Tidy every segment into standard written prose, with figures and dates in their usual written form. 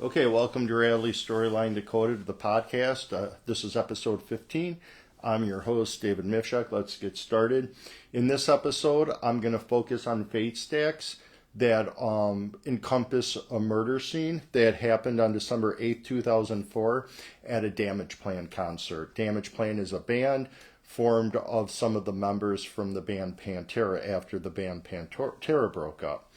Okay, welcome to Storyline Decoded, the podcast. This is episode 15. I'm your host, David Mivshek. Let's get started. In this episode, I'm going to focus on fate stacks that encompass a murder scene that happened on December 8th, 2004 at a Damageplan concert. Damageplan is a band formed of some of the members from the band Pantera after the band Pantera broke up.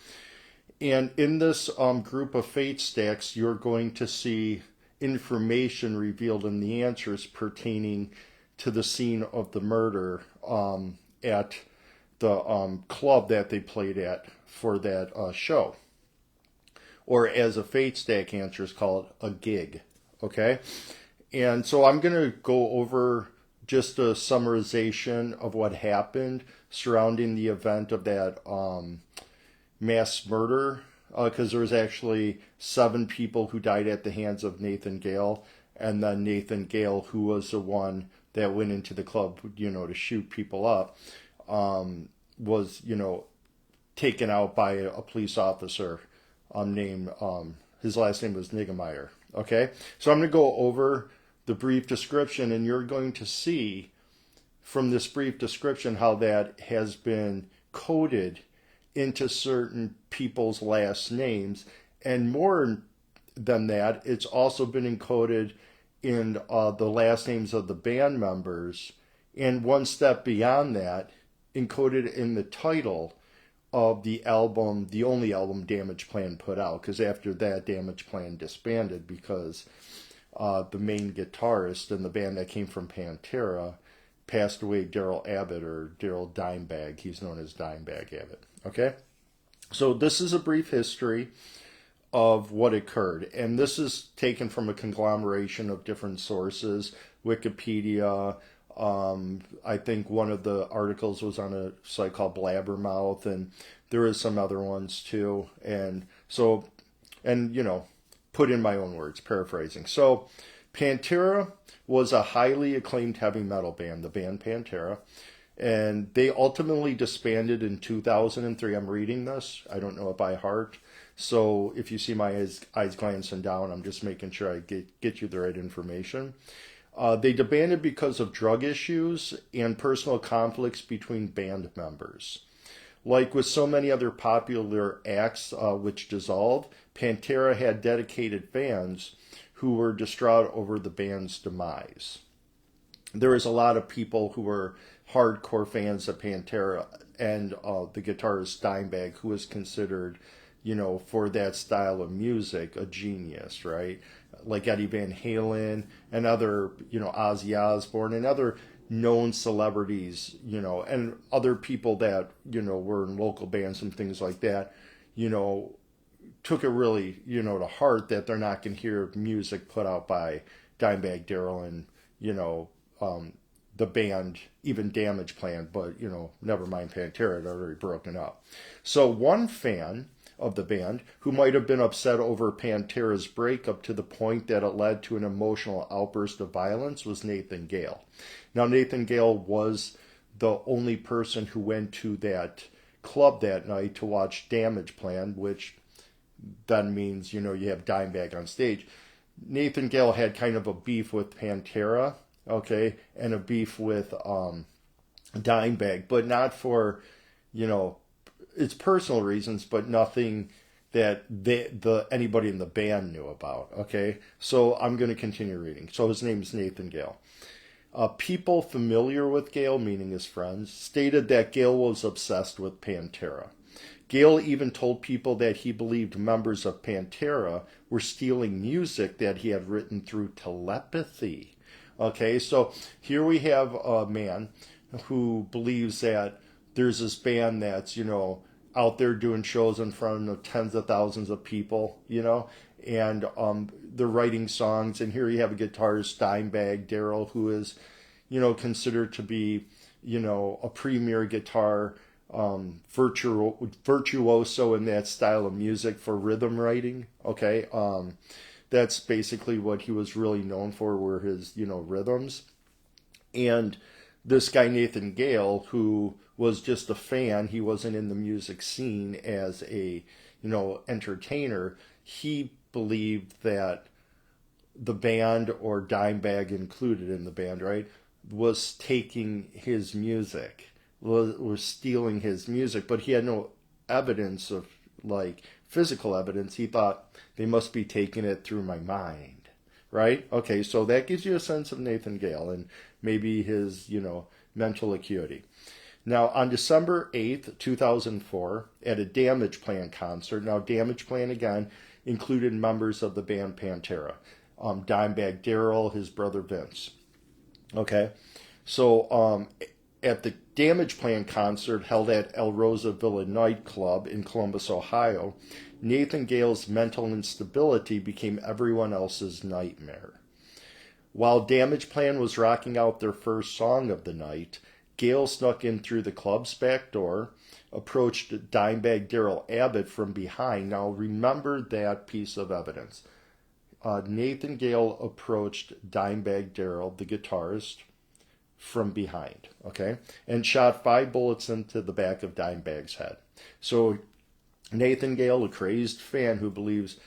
And in this group of fate stacks, you're going to see information revealed in the answers pertaining to the scene of the murder at the club that they played at for that show. Or as a fate stack answer is called, a gig. Okay? And so I'm going to go over just a summarization of what happened surrounding the event of that mass murder, because there was actually 7 people who died at the hands of Nathan Gale, and then Nathan Gale, who was the one that went into the club, to shoot people up, was, taken out by a police officer named, his last name was Niggemeyer. Okay, so I'm going to go over the brief description, and you're going to see from this brief description how that has been coded into certain people's last names, and more than that, it's also been encoded in the last names of the band members, and one step beyond that, encoded in the title of the album, the only album Damageplan put out, because after that, Damageplan disbanded because the main guitarist in the band that came from Pantera passed away, Darrell Abbott, or Darrell Dimebag. He's known as Dimebag Abbott. Okay? So this is a brief history of what occurred. And this is taken from a conglomeration of different sources. Wikipedia. I think one of the articles was on a site called Blabbermouth, and there is some other ones too. And so, put in my own words, paraphrasing. So, Pantera was a highly acclaimed heavy metal band, the band Pantera, and they ultimately disbanded in 2003. I'm reading this. I don't know it by heart. So if you see my eyes glancing down, I'm just making sure I get you the right information. They disbanded because of drug issues and personal conflicts between band members. Like with so many other popular acts which dissolved, Pantera had dedicated fans who were distraught over the band's demise. There was a lot of people who were hardcore fans of Pantera and the guitarist Dimebag, who was considered, for that style of music, a genius, right? Like Eddie Van Halen and other, Ozzy Osbourne and other known celebrities, and other people that, were in local bands and things like that, took it really, to heart that they're not going to hear music put out by Dimebag Darrell and, the band, even Damageplan, but, never mind Pantera, had already broken up. So one fan of the band, who might have been upset over Pantera's breakup to the point that it led to an emotional outburst of violence, was Nathan Gale. Now, Nathan Gale was the only person who went to that club that night to watch Damageplan, which then means, you have Dimebag on stage. Nathan Gale had kind of a beef with Pantera, okay, and a beef with Dimebag, but not for, it's personal reasons, but nothing that anybody in the band knew about, okay? So I'm going to continue reading. So his name is Nathan Gale. People familiar with Gale, meaning his friends, stated that Gale was obsessed with Pantera. Gale even told people that he believed members of Pantera were stealing music that he had written through telepathy. Okay, so here we have a man who believes that there's this band that's, out there doing shows in front of tens of thousands of people, and they're writing songs. And here you have a guitarist, Dimebag Darrell, who is, considered to be, a premier guitar virtuoso in that style of music for rhythm writing. Okay, that's basically what he was really known for, were his, rhythms. And this guy, Nathan Gale, who was just a fan, he wasn't in the music scene as a, entertainer, he believed that the band, or Dimebag included in the band, right, was taking his music, was stealing his music, but he had no evidence of, like, physical evidence. He thought they must be taking it through my mind, right? Okay, so that gives you a sense of Nathan Gale and maybe his, mental acuity. Now, on December 8th, 2004, at a Damageplan concert, now Damageplan, again, included members of the band Pantera, Dimebag Darrell, his brother Vince. Okay, so at the Damageplan concert held at El Rosa Villa nightclub in Columbus, Ohio, Nathan Gale's mental instability became everyone else's nightmare. While Damageplan was rocking out their first song of the night, Gale snuck in through the club's back door, approached Dimebag Darrell Abbott from behind. Now remember that piece of evidence. Nathan Gale approached Dimebag Darrell, the guitarist, from behind, okay, and shot 5 bullets into the back of Dimebag's head. So Nathan Gale, a crazed fan who believes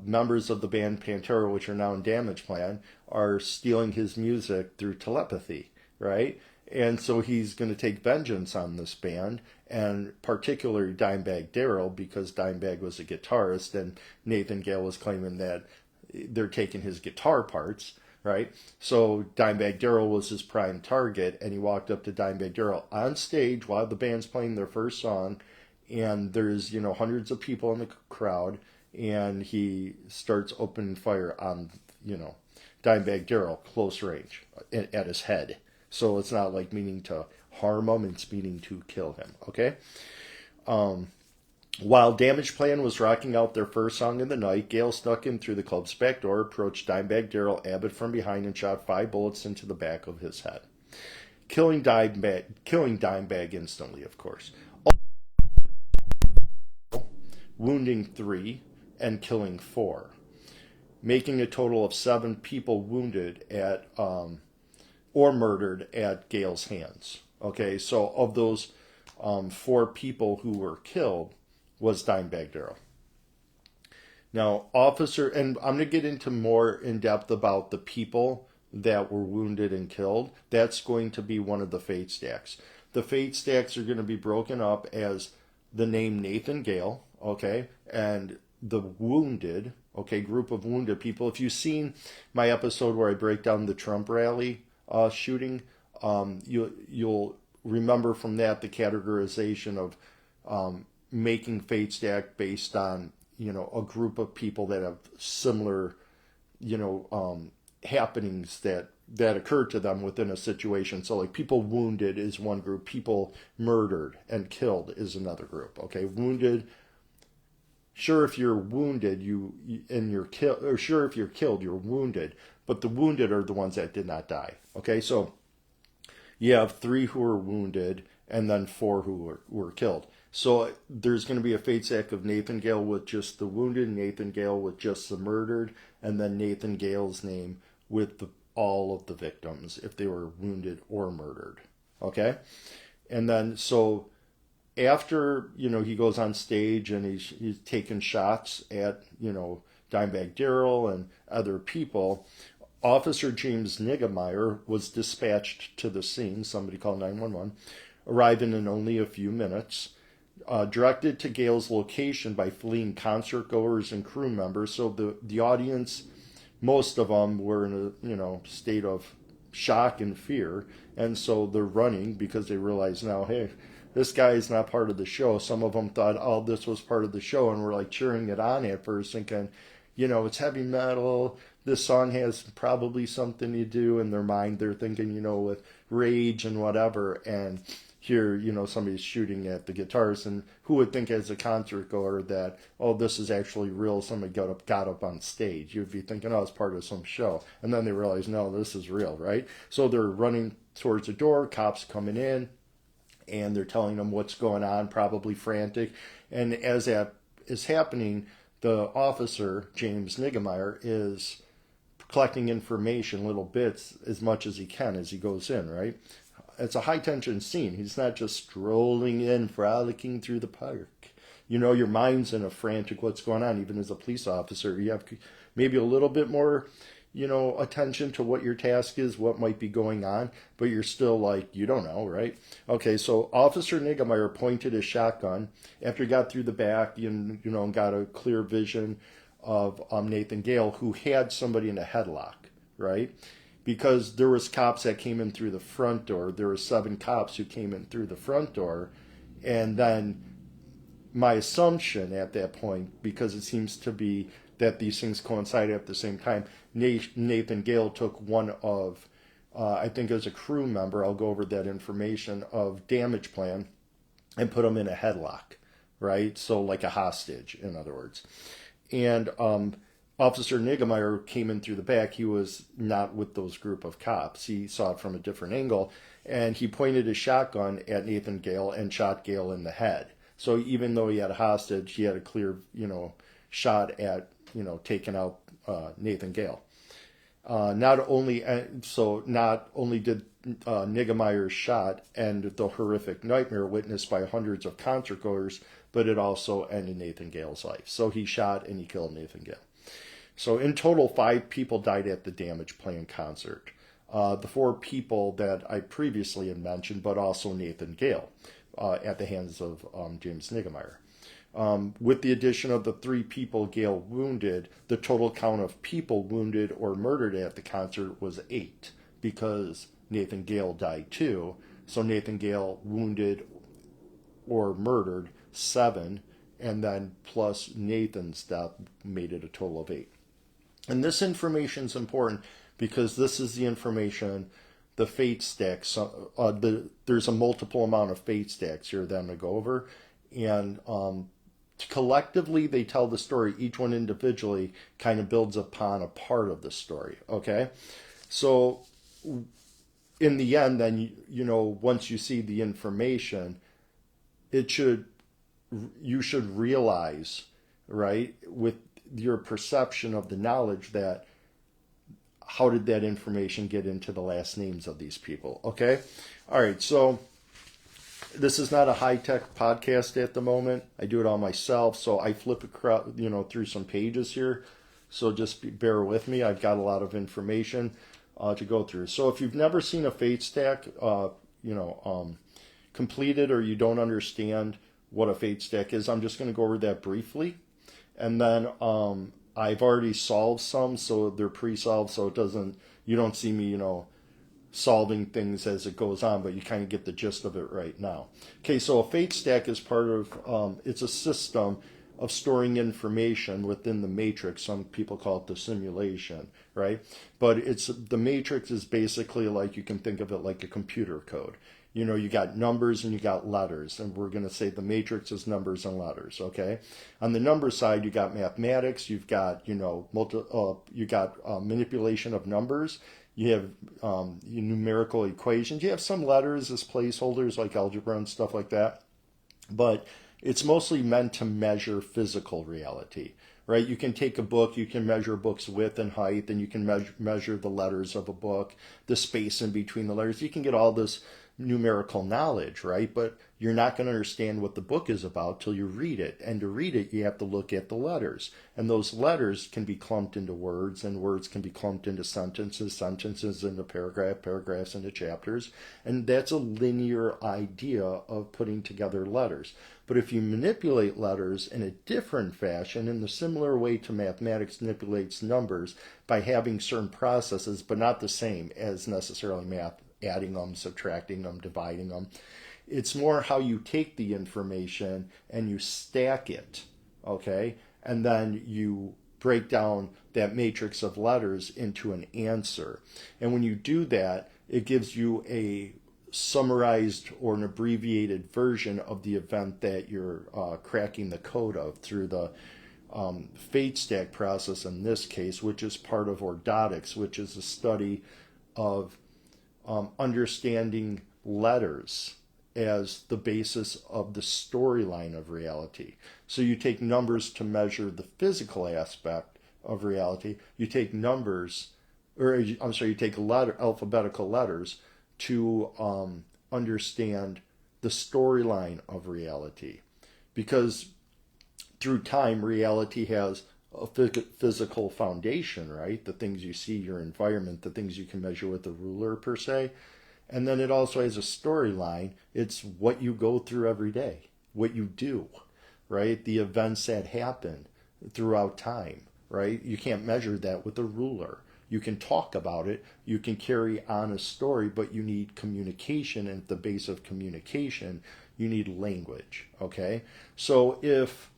members of the band Pantera, which are now in Damageplan, are stealing his music through telepathy, right? And so he's going to take vengeance on this band, and particularly Dimebag Darrell, because Dimebag was a guitarist, and Nathan Gale was claiming that they're taking his guitar parts, right? So Dimebag Darrell was his prime target, and he walked up to Dimebag Darrell on stage while the band's playing their first song, and there's, hundreds of people in the crowd, and he starts opening fire on, Dimebag Darrell, close range, at his head. So it's not like meaning to harm him, it's meaning to kill him, okay? While Damageplan was rocking out their first song of the night, Gale snuck in through the club's back door, approached Dimebag Darrell Abbott from behind, and shot 5 bullets into the back of his head, killing Dimebag instantly, of course, wounding 3 and killing 4, making a total of 7 people wounded at or murdered at Gale's hands. Okay, so of those 4 people who were killed was Dimebag Darrell. Now, and I'm going to get into more in depth about the people that were wounded and killed. That's going to be one of the fate stacks. The fate stacks are going to be broken up as the name Nathan Gale, okay, and the wounded, okay, group of wounded people. If you've seen my episode where I break down the Trump rally shooting, you'll remember from that the categorization of making fate stack based on, a group of people that have similar, happenings that occur to them within a situation. So like people wounded is one group, people murdered and killed is another group. Okay, wounded. Sure, if you're wounded, you're killed, or sure, if you're killed, you're wounded. But the wounded are the ones that did not die. Okay, so you have 3 who were wounded and then 4 who were killed. So there's going to be a fate stack of Nathan Gale with just the wounded, Nathan Gale with just the murdered, and then Nathan Gale's name with all of the victims if they were wounded or murdered. Okay, and then so after he goes on stage and he's taking shots at Dimebag Darrell and other people, Officer James Niggemeyer was dispatched to the scene. Somebody called 911, arriving in only a few minutes. Directed to Gale's location by fleeing concert goers and crew members. So the audience, most of them were in a state of shock and fear, and so they're running because they realize now, hey, this guy is not part of the show. Some of them thought, oh, this was part of the show, and were like cheering it on at first, thinking, it's heavy metal. This song has probably something to do in their mind. They're thinking, with rage and whatever, and here, somebody's shooting at the guitarist, and who would think as a concert goer that, oh, this is actually real, somebody got up on stage. You'd be thinking, oh, it's part of some show. And then they realize, no, this is real, right? So they're running towards the door, cops coming in, and they're telling them what's going on, probably frantic. And as that is happening, the officer, James Niggemeyer, is collecting information, little bits, as much as he can as he goes in, right? It's a high-tension scene. He's not just strolling in, frolicking through the park. your mind's in a frantic what's going on. Even as a police officer, you have maybe a little bit more, attention to what your task is, what might be going on, but you're still like, you don't know, right? Okay, so Officer Niggemeyer pointed his shotgun after he got through the back, and got a clear vision of Nathan Gale, who had somebody in a headlock, right? Because there was cops that came in through the front door. There were 7 cops who came in through the front door, and then my assumption at that point, because it seems to be that these things coincide at the same time, Nathan Gale took one of, I think it was a crew member, I'll go over that information, of Damageplan, and put him in a headlock, right? So like a hostage, in other words. And Officer Niggemeyer came in through the back. He was not with those group of cops. He saw it from a different angle, and he pointed his shotgun at Nathan Gale and shot Gale in the head. So even though he had a hostage, he had a clear, shot at, taking out Nathan Gale. Not only did Niggemeyer's shot end the horrific nightmare witnessed by hundreds of concert goers, but it also ended Nathan Gale's life. So he shot and he killed Nathan Gale. So in total, 5 people died at the Damageplan concert. The 4 people that I previously had mentioned, but also Nathan Gale, at the hands of James Niggemeyer. With the addition of the 3 people Gale wounded, the total count of people wounded or murdered at the concert was 8, because Nathan Gale died too. So Nathan Gale wounded or murdered 7, and then plus Nathan's death made it a total of 8. And this information is important because this is the information, the fate stacks. There's a multiple amount of fate stacks here that I'm going to go over, and collectively they tell the story. Each one individually kind of builds upon a part of the story. Okay, so in the end, then once you see the information, you should realize, right, with your perception of the knowledge, that how did that information get into the last names of these people? Okay, all right. So this is not a high-tech podcast at the moment. I do it all myself, so I flip through some pages here. So just bear with me. I've got a lot of information to go through. So if you've never seen a fate stack, completed, or you don't understand what a fate stack is, I'm just going to go over that briefly. And then I've already solved some, so they're pre-solved, so you don't see me, solving things as it goes on, but you kind of get the gist of it right now. Okay, so a fate stack is part of, it's a system of storing information within the matrix. Some people call it the simulation, right? But the matrix is basically like, you can think of it like a computer code. You got numbers and you got letters, and we're going to say the matrix is numbers and letters, okay? On the number side, you got mathematics, you've got, manipulation of numbers, you have numerical equations, you have some letters as placeholders like algebra and stuff like that, but it's mostly meant to measure physical reality, right? You can take a book, you can measure a book's width and height, and you can measure the letters of a book, the space in between the letters. You can get all this numerical knowledge, right? But you're not going to understand what the book is about till you read it. And to read it, you have to look at the letters. And those letters can be clumped into words, and words can be clumped into sentences, sentences into paragraphs into chapters. And that's a linear idea of putting together letters. But if you manipulate letters in a different fashion, in the similar way to mathematics manipulates numbers by having certain processes, but not the same as necessarily math, adding them, subtracting them, dividing them. It's more how you take the information and you stack it, okay? And then you break down that matrix of letters into an answer. And when you do that, it gives you a summarized or an abbreviated version of the event that you're cracking the code of through the fate stack process in this case, which is part of ordotics, which is a study of understanding letters as the basis of the storyline of reality. So you take numbers to measure the physical aspect of reality. You take you take alphabetical letters to understand the storyline of reality. Because through time, reality has a physical foundation, right? The things you see, your environment, the things you can measure with a ruler per se. And then it also has a storyline. It's what you go through every day, what you do, right? The events that happen throughout time, right? You can't measure that with a ruler. You can talk about it, you can carry on a story, but you need communication, and at the base of communication, you need language, okay? So if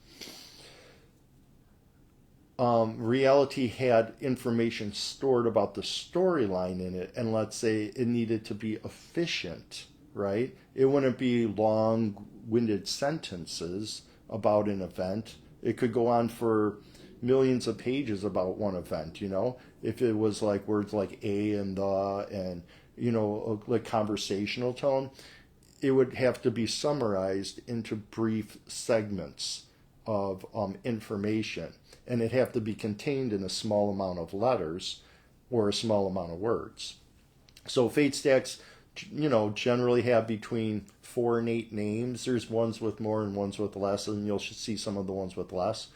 reality had information stored about the storyline in it, and let's say it needed to be efficient, right? It wouldn't be long-winded sentences about an event. It could go on for millions of pages about one event, if it was like words like a and the and, like conversational tone, it would have to be summarized into brief segments of information, and it'd have to be contained in a small amount of letters or a small amount of words. So fate stacks, generally have between 4 and 8 names. There's ones with more and ones with less, and you'll see some of the ones with less.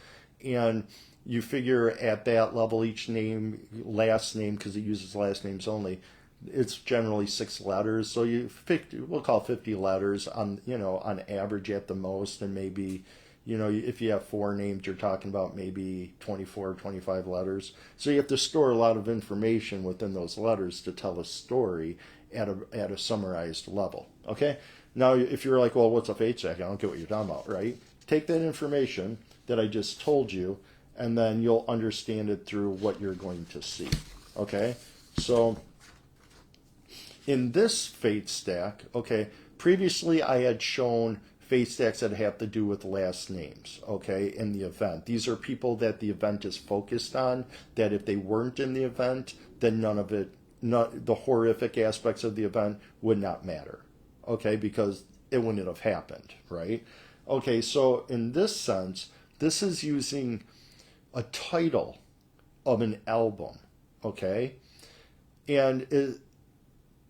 And you figure at that level, each name, last name, because it uses last names only, it's generally 6 letters. So we'll call 50 letters on average at the most, and maybe, if you have 4 names, you're talking about maybe 24 or 25 letters. So you have to store a lot of information within those letters to tell a story at a summarized level. Okay? Now, if you're like, well, what's a fate stack? I don't get what you're talking about, right? Take that information that I just told you, and then you'll understand it through what you're going to see. Okay? So in this fate stack, okay, previously I had shown fate stacks that have to do with last names, okay, in the event. These are people that the event is focused on, that if they weren't in the event, then the horrific aspects of the event would not matter, okay, because it wouldn't have happened, right? Okay, so in this sense, this is using a title of an album, okay? And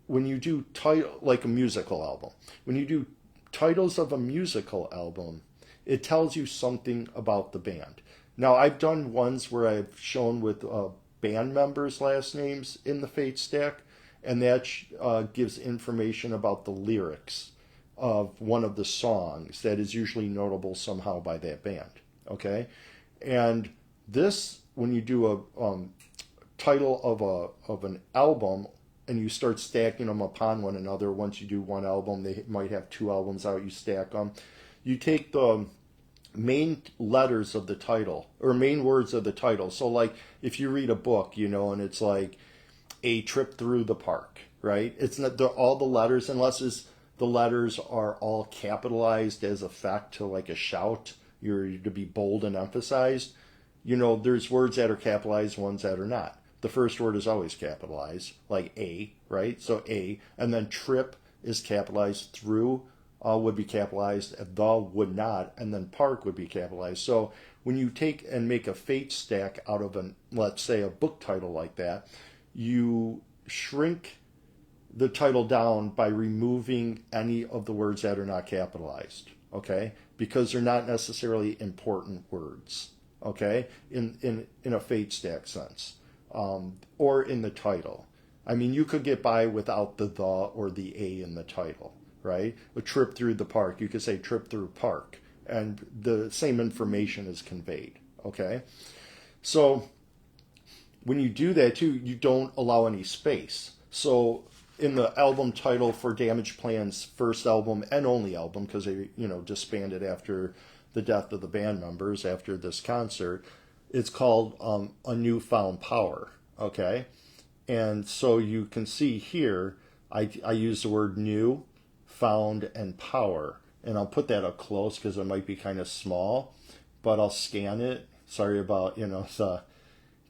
when you do title, like a musical album, when you do titles of a musical album, it tells you something about the band. Now, I've done ones where I've shown with band members' last names in the fate stack, and that gives information about the lyrics of one of the songs that is usually notable somehow by that band, okay? And this, when you do a title of an album, and you start stacking them upon one another, once you do one album, they might have 2 albums out, you stack them. You take the main letters of the title, or main words of the title. So like if you read a book, and it's like A Trip Through the Park, right? It's not all the letters, unless the letters are all capitalized as effect to like a shout, you're to be bold and emphasized. There's words that are capitalized, ones that are not. The first word is always capitalized, like A, right? So A, and then trip is capitalized, through would be capitalized, the would not, and then park would be capitalized. So when you take and make a fate stack out of let's say a book title like that, you shrink the title down by removing any of the words that are not capitalized, okay? Because they're not necessarily important words, okay? In a fate stack sense. Or in the title. I mean, you could get by without the or the A in the title, right? A trip through the park, you could say trip through park, and the same information is conveyed, okay? So when you do that too, you don't allow any space. So in the album title for Damageplan's first album and only album, because they disbanded after the death of the band members after this concert, it's called A Newfound Power, okay? And so you can see here, I use the word new, found, and power. And I'll put that up close because it might be kind of small, but I'll scan it. Sorry about, the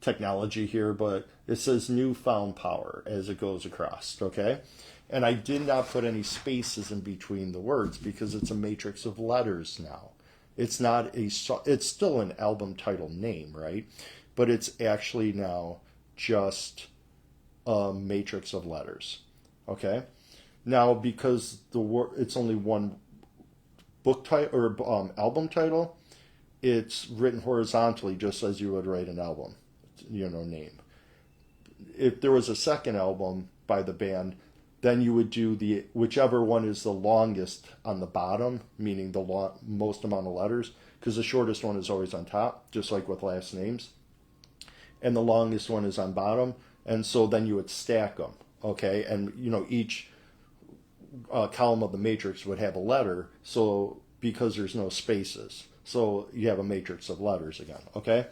technology here, but it says newfound power as it goes across, okay? And I did not put any spaces in between the words because it's a matrix of letters now. It's not it's still an album title name, right? But it's actually now just a matrix of letters, okay? Now, because it's only one book title or album title, it's written horizontally just as you would write an album, name. If there was a second album by the band, then you would do the whichever one is the longest on the bottom, meaning the most amount of letters, because the shortest one is always on top, just like with last names, and the longest one is on bottom, and so then you would stack them, okay, and each column of the matrix would have a letter, so because there's no spaces, so you have a matrix of letters again, okay.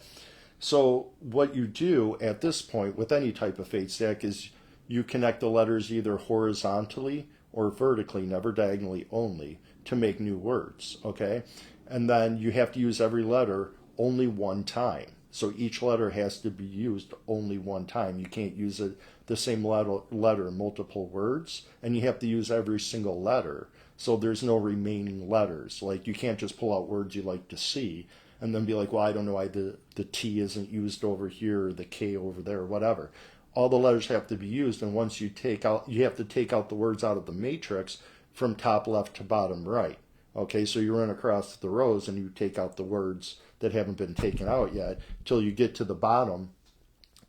So what you do at this point with any type of fade stack is you connect the letters either horizontally or vertically, never diagonally only, to make new words, okay? And then you have to use every letter only one time. So each letter has to be used only one time. You can't use the same letter in multiple words, and you have to use every single letter. So there's no remaining letters. Like, you can't just pull out words you like to see and then be like, well, I don't know why the T isn't used over here or the K over there or whatever. All the letters have to be used, and once you have to take out the words out of the matrix from top left to bottom right. Okay, so you run across the rows and you take out the words that haven't been taken out yet till you get to the bottom.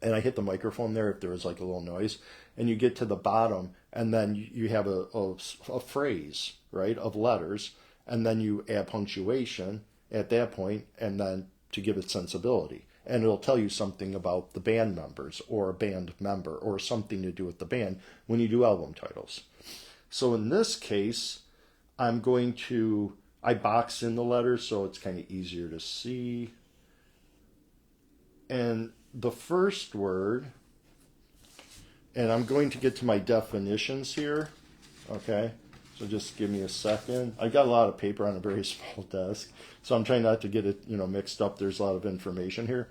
And I hit the microphone there if there was like a little noise. And you get to the bottom, and then you have a phrase, right, of letters, and then you add punctuation at that point, and then to give it sensibility. And it'll tell you something about the band members or a band member or something to do with the band when you do album titles. So in this case, I box in the letters so it's kind of easier to see. And the first word, and I'm going to get to my definitions here, okay? So just give me a second. I got a lot of paper on a very small desk, so I'm trying not to get it, mixed up. There's a lot of information here.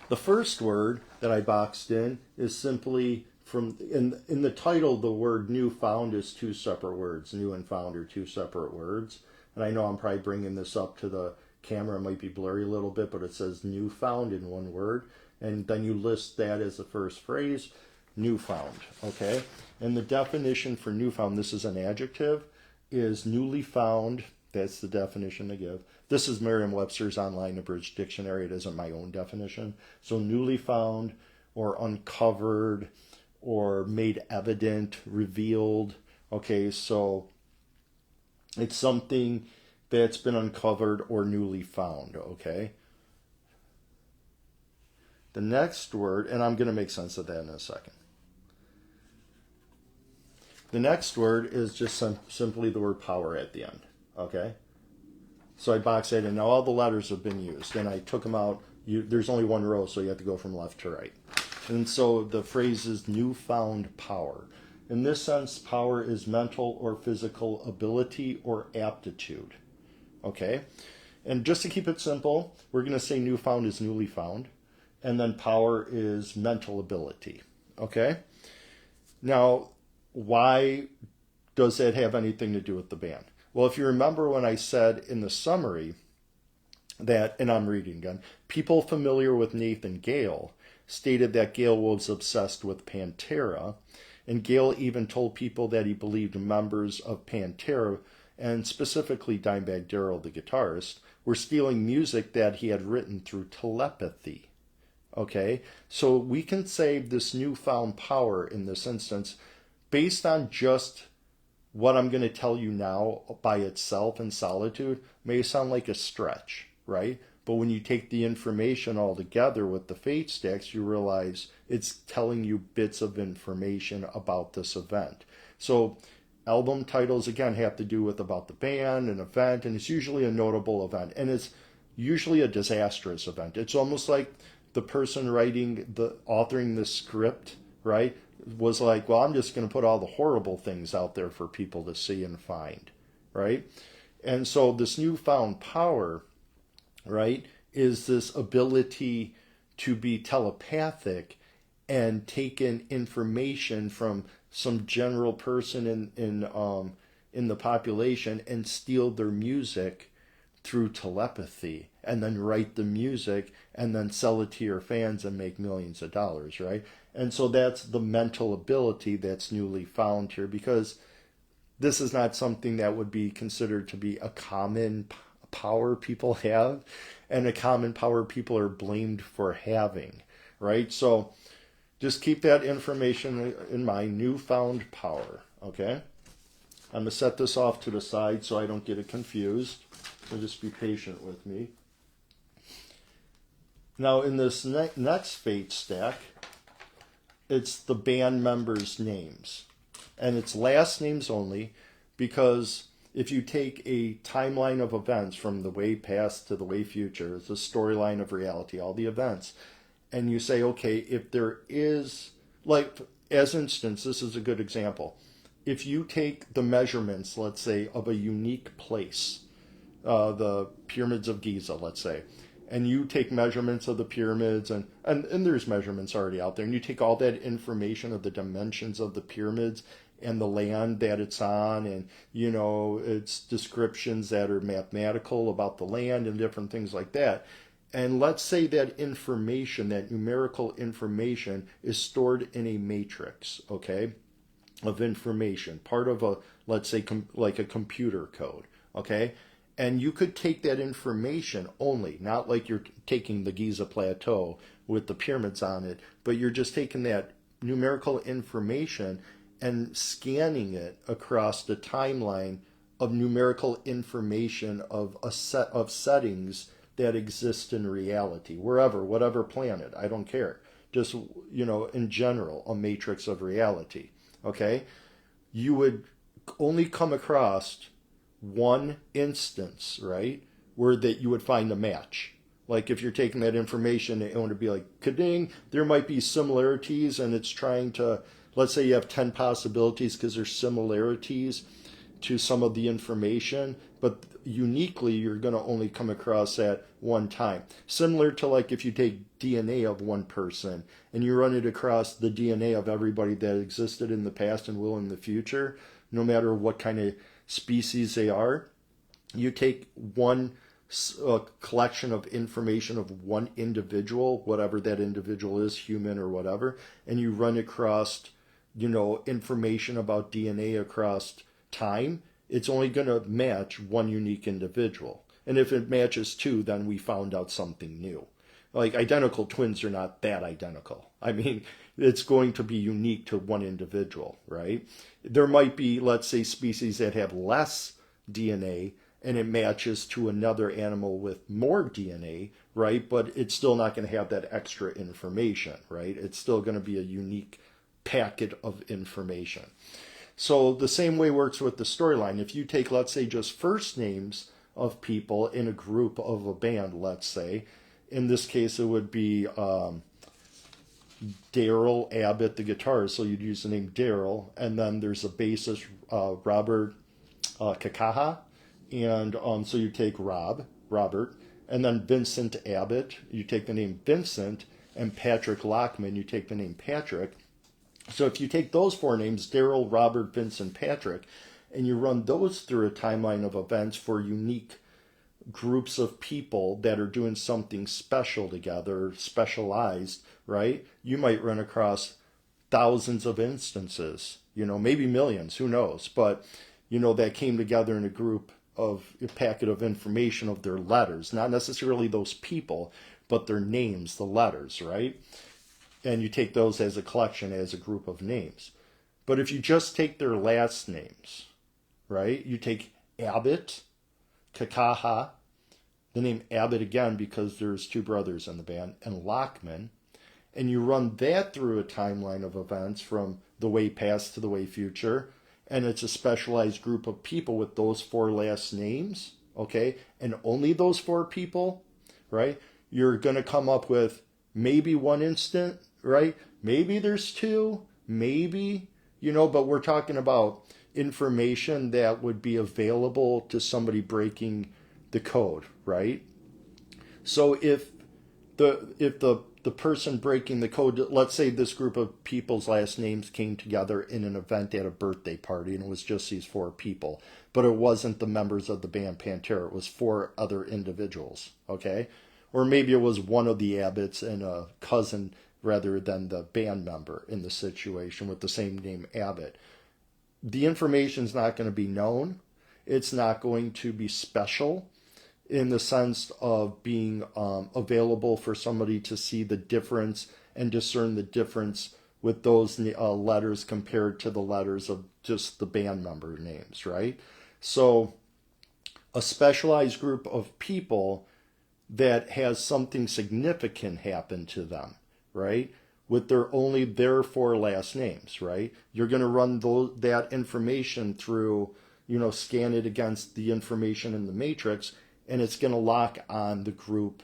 The first word that I boxed in is simply in the title, the word new found is two separate words. New and found are two separate words. And I know I'm probably bringing this up to the camera. It might be blurry a little bit, but it says new found in one word. And then you list that as the first phrase, new found, okay? And the definition for new found, this is an adjective, is newly found. That's the definition they give. This is Merriam-Webster's online abridged dictionary. It isn't my own definition. So newly found or uncovered or made evident, revealed. Okay, so it's something that's been uncovered or newly found, okay? The next word, and I'm going to make sense of that in a second. The next word is just simply the word power at the end, okay? So I boxed it in. Now all the letters have been used, and I took them out. There's only one row, so you have to go from left to right. And so the phrase is newfound power. In this sense, power is mental or physical ability or aptitude. Okay? And just to keep it simple, we're going to say newfound is newly found. And then power is mental ability. Okay? Now, why does that have anything to do with the band? Well, if you remember when I said in the summary that, and I'm reading again, people familiar with Nathan Gale stated that Gale was obsessed with Pantera, and Gale even told people that he believed members of Pantera, and specifically Dimebag Darrell, the guitarist, were stealing music that he had written through telepathy. Okay, so we can say this newfound power in this instance, based on just what I'm going to tell you now by itself in solitude, may sound like a stretch, right? But when you take the information all together with the fate stacks, you realize it's telling you bits of information about this event. So album titles, again, have to do with about the band, an event, and it's usually a notable event. And it's usually a disastrous event. It's almost like the person authoring the script, right, was like, well, I'm just going to put all the horrible things out there for people to see and find, right? And so this newfound power, right, is this ability to be telepathic and take in information from some general person in the population and steal their music through telepathy and then write the music and then sell it to your fans and make millions of dollars, right? And so that's the mental ability that's newly found here, because this is not something that would be considered to be a common power people have and a common power people are blamed for having, right? So just keep that information in mind, newfound power, okay? I'm going to set this off to the side so I don't get it confused. So just be patient with me. Now, in this next fate stack, it's the band members' names. And it's last names only because if you take a timeline of events from the way past to the way future, it's a storyline of reality, all the events, and you say, okay, if there is, like, as instance, this is a good example. If you take the measurements, let's say, of a unique place, the pyramids of Giza, let's say, and you take measurements of the pyramids, and there's measurements already out there, and you take all that information of the dimensions of the pyramids and the land that it's on, and, you know, its descriptions that are mathematical about the land and different things like that. And let's say that information, that numerical information, is stored in a matrix, okay, of information, part of a, let's say, like a computer code, okay? And you could take that information only, not like you're taking the Giza Plateau with the pyramids on it, but you're just taking that numerical information and scanning it across the timeline of numerical information of a set of settings that exist in reality, wherever, whatever planet, I don't care. Just, you know, in general, a matrix of reality, okay? You would only come across one instance, right, where that you would find a match. Like if you're taking that information, it would be like, ka-ding, there might be similarities, and it's trying to, let's say you have 10 possibilities because there's similarities to some of the information, but uniquely you're going to only come across that one time. Similar to like if you take DNA of one person and you run it across the DNA of everybody that existed in the past and will in the future, no matter what kind of species they are, you take one collection of information of one individual, whatever that individual is, human or whatever, and you run across, you know, information about DNA across time, it's only going to match one unique individual. And if it matches two, then we found out something new. Like identical twins are not that identical. I mean, it's going to be unique to one individual, right? There might be, let's say, species that have less DNA and it matches to another animal with more DNA, right? But it's still not going to have that extra information, right? It's still going to be a unique packet of information. So the same way works with the storyline. If you take, let's say, just first names of people in a group of a band, let's say, in this case it would be Darrell, Abbott, the guitarist, so you'd use the name Darrell, and then there's a bassist, Robert Kakaha, and so you take Robert, and then Vincent Abbott, you take the name Vincent, and Patrick Lockman, you take the name Patrick. So if you take those four names, Darrell, Robert, Vincent, Patrick, and you run those through a timeline of events for unique groups of people that are doing something special together, specialized, right? You might run across thousands of instances, you know, maybe millions, who knows? But, you know, that came together in a group of a packet of information of their letters, not necessarily those people, but their names, the letters, right? And you take those as a collection, as a group of names. But if you just take their last names, right? You take Abbott, Kakaha, the name Abbott again because there's two brothers in the band, and Lockman, and you run that through a timeline of events from the way past to the way future, and it's a specialized group of people with those four last names, okay? And only those four people, right? You're going to come up with maybe one instant, right? Maybe there's two, maybe, you know, but we're talking about information that would be available to somebody breaking the code, right? So if the person breaking the code, let's say this group of people's last names came together in an event at a birthday party and it was just these four people, but it wasn't the members of the band Pantera, it was four other individuals, okay? Or maybe it was one of the Abbotts and a cousin rather than the band member in the situation with the same name Abbott. The information's not going to be known. It's not going to be special. in the sense of being available for somebody to see the difference and discern the difference with those letters compared to the letters of just the band member names, right? So a specialized group of people that has something significant happen to them, right? With their four last names, right? You're going to run that information through, scan it against the information in the matrix, and it's going to lock on the group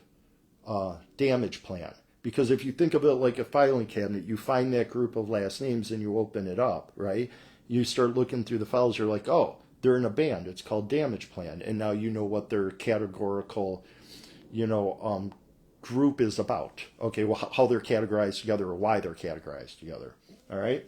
Damageplan. Because if you think of it like a filing cabinet, you find that group of last names and you open it up, right? You start looking through the files, you're like, oh, they're in a band. It's called Damageplan. And now you know what their categorical, group is about. Okay, well, how they're categorized together or why they're categorized together. All right?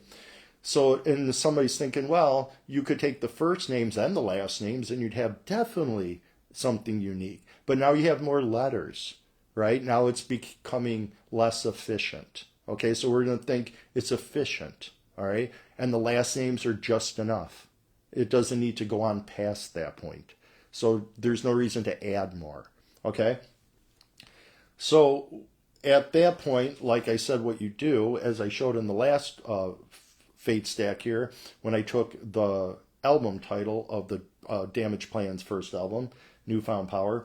So, and somebody's thinking, well, you could take the first names and the last names and you'd have definitely something unique. But now you have more letters, right? Now it's becoming less efficient. Okay, so we're going to think it's efficient, all right? And the last names are just enough. It doesn't need to go on past that point. So there's no reason to add more, okay? So at that point, like I said, what you do, as I showed in the last Fate stack here, when I took the album title of the Damageplan's first album, Newfound Power,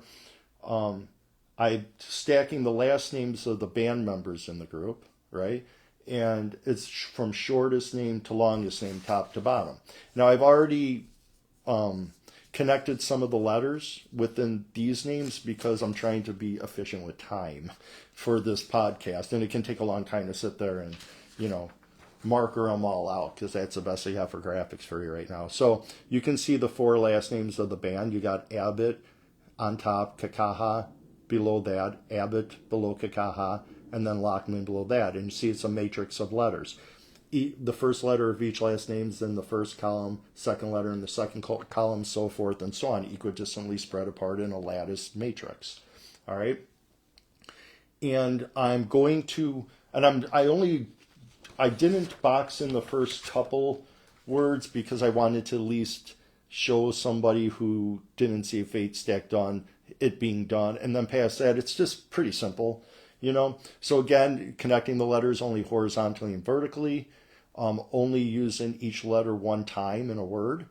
I'm stacking the last names of the band members in the group, right? And it's from shortest name to longest name, top to bottom. Now, I've already connected some of the letters within these names because I'm trying to be efficient with time for this podcast. And it can take a long time to sit there and, marker them all out because that's the best I have for graphics for you right now. So you can see the four last names of the band. You got Abbott on top, Kakaha below that, Abbott below Kakaha, and then Lockman below that. And you see it's a matrix of letters. The first letter of each last name is in the first column, second letter in the second column, so forth and so on, equidistantly spread apart in a lattice matrix. All right? And I'm going to, and I didn't box in the first couple words because I wanted to at least show somebody who didn't see a Fate stack done, it being done. And then past that, it's just pretty simple, So again, connecting the letters only horizontally and vertically, only using each letter one time in a word,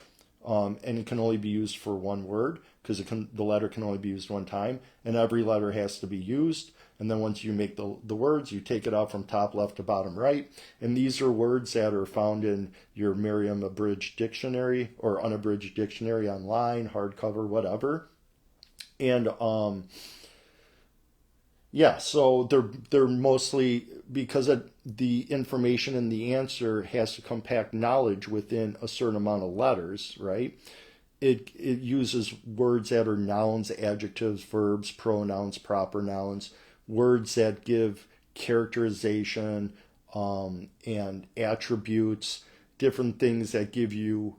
and it can only be used for one word because the letter can only be used one time, and every letter has to be used. And then once you make the words, you take it out from top left to bottom right. And these are words that are found in your Merriam Abridged Dictionary or Unabridged Dictionary online, hardcover, whatever. And so they're mostly because the information in the answer has to compact knowledge within a certain amount of letters, right? It uses words that are nouns, adjectives, verbs, pronouns, proper nouns, words that give characterization and attributes, different things that give you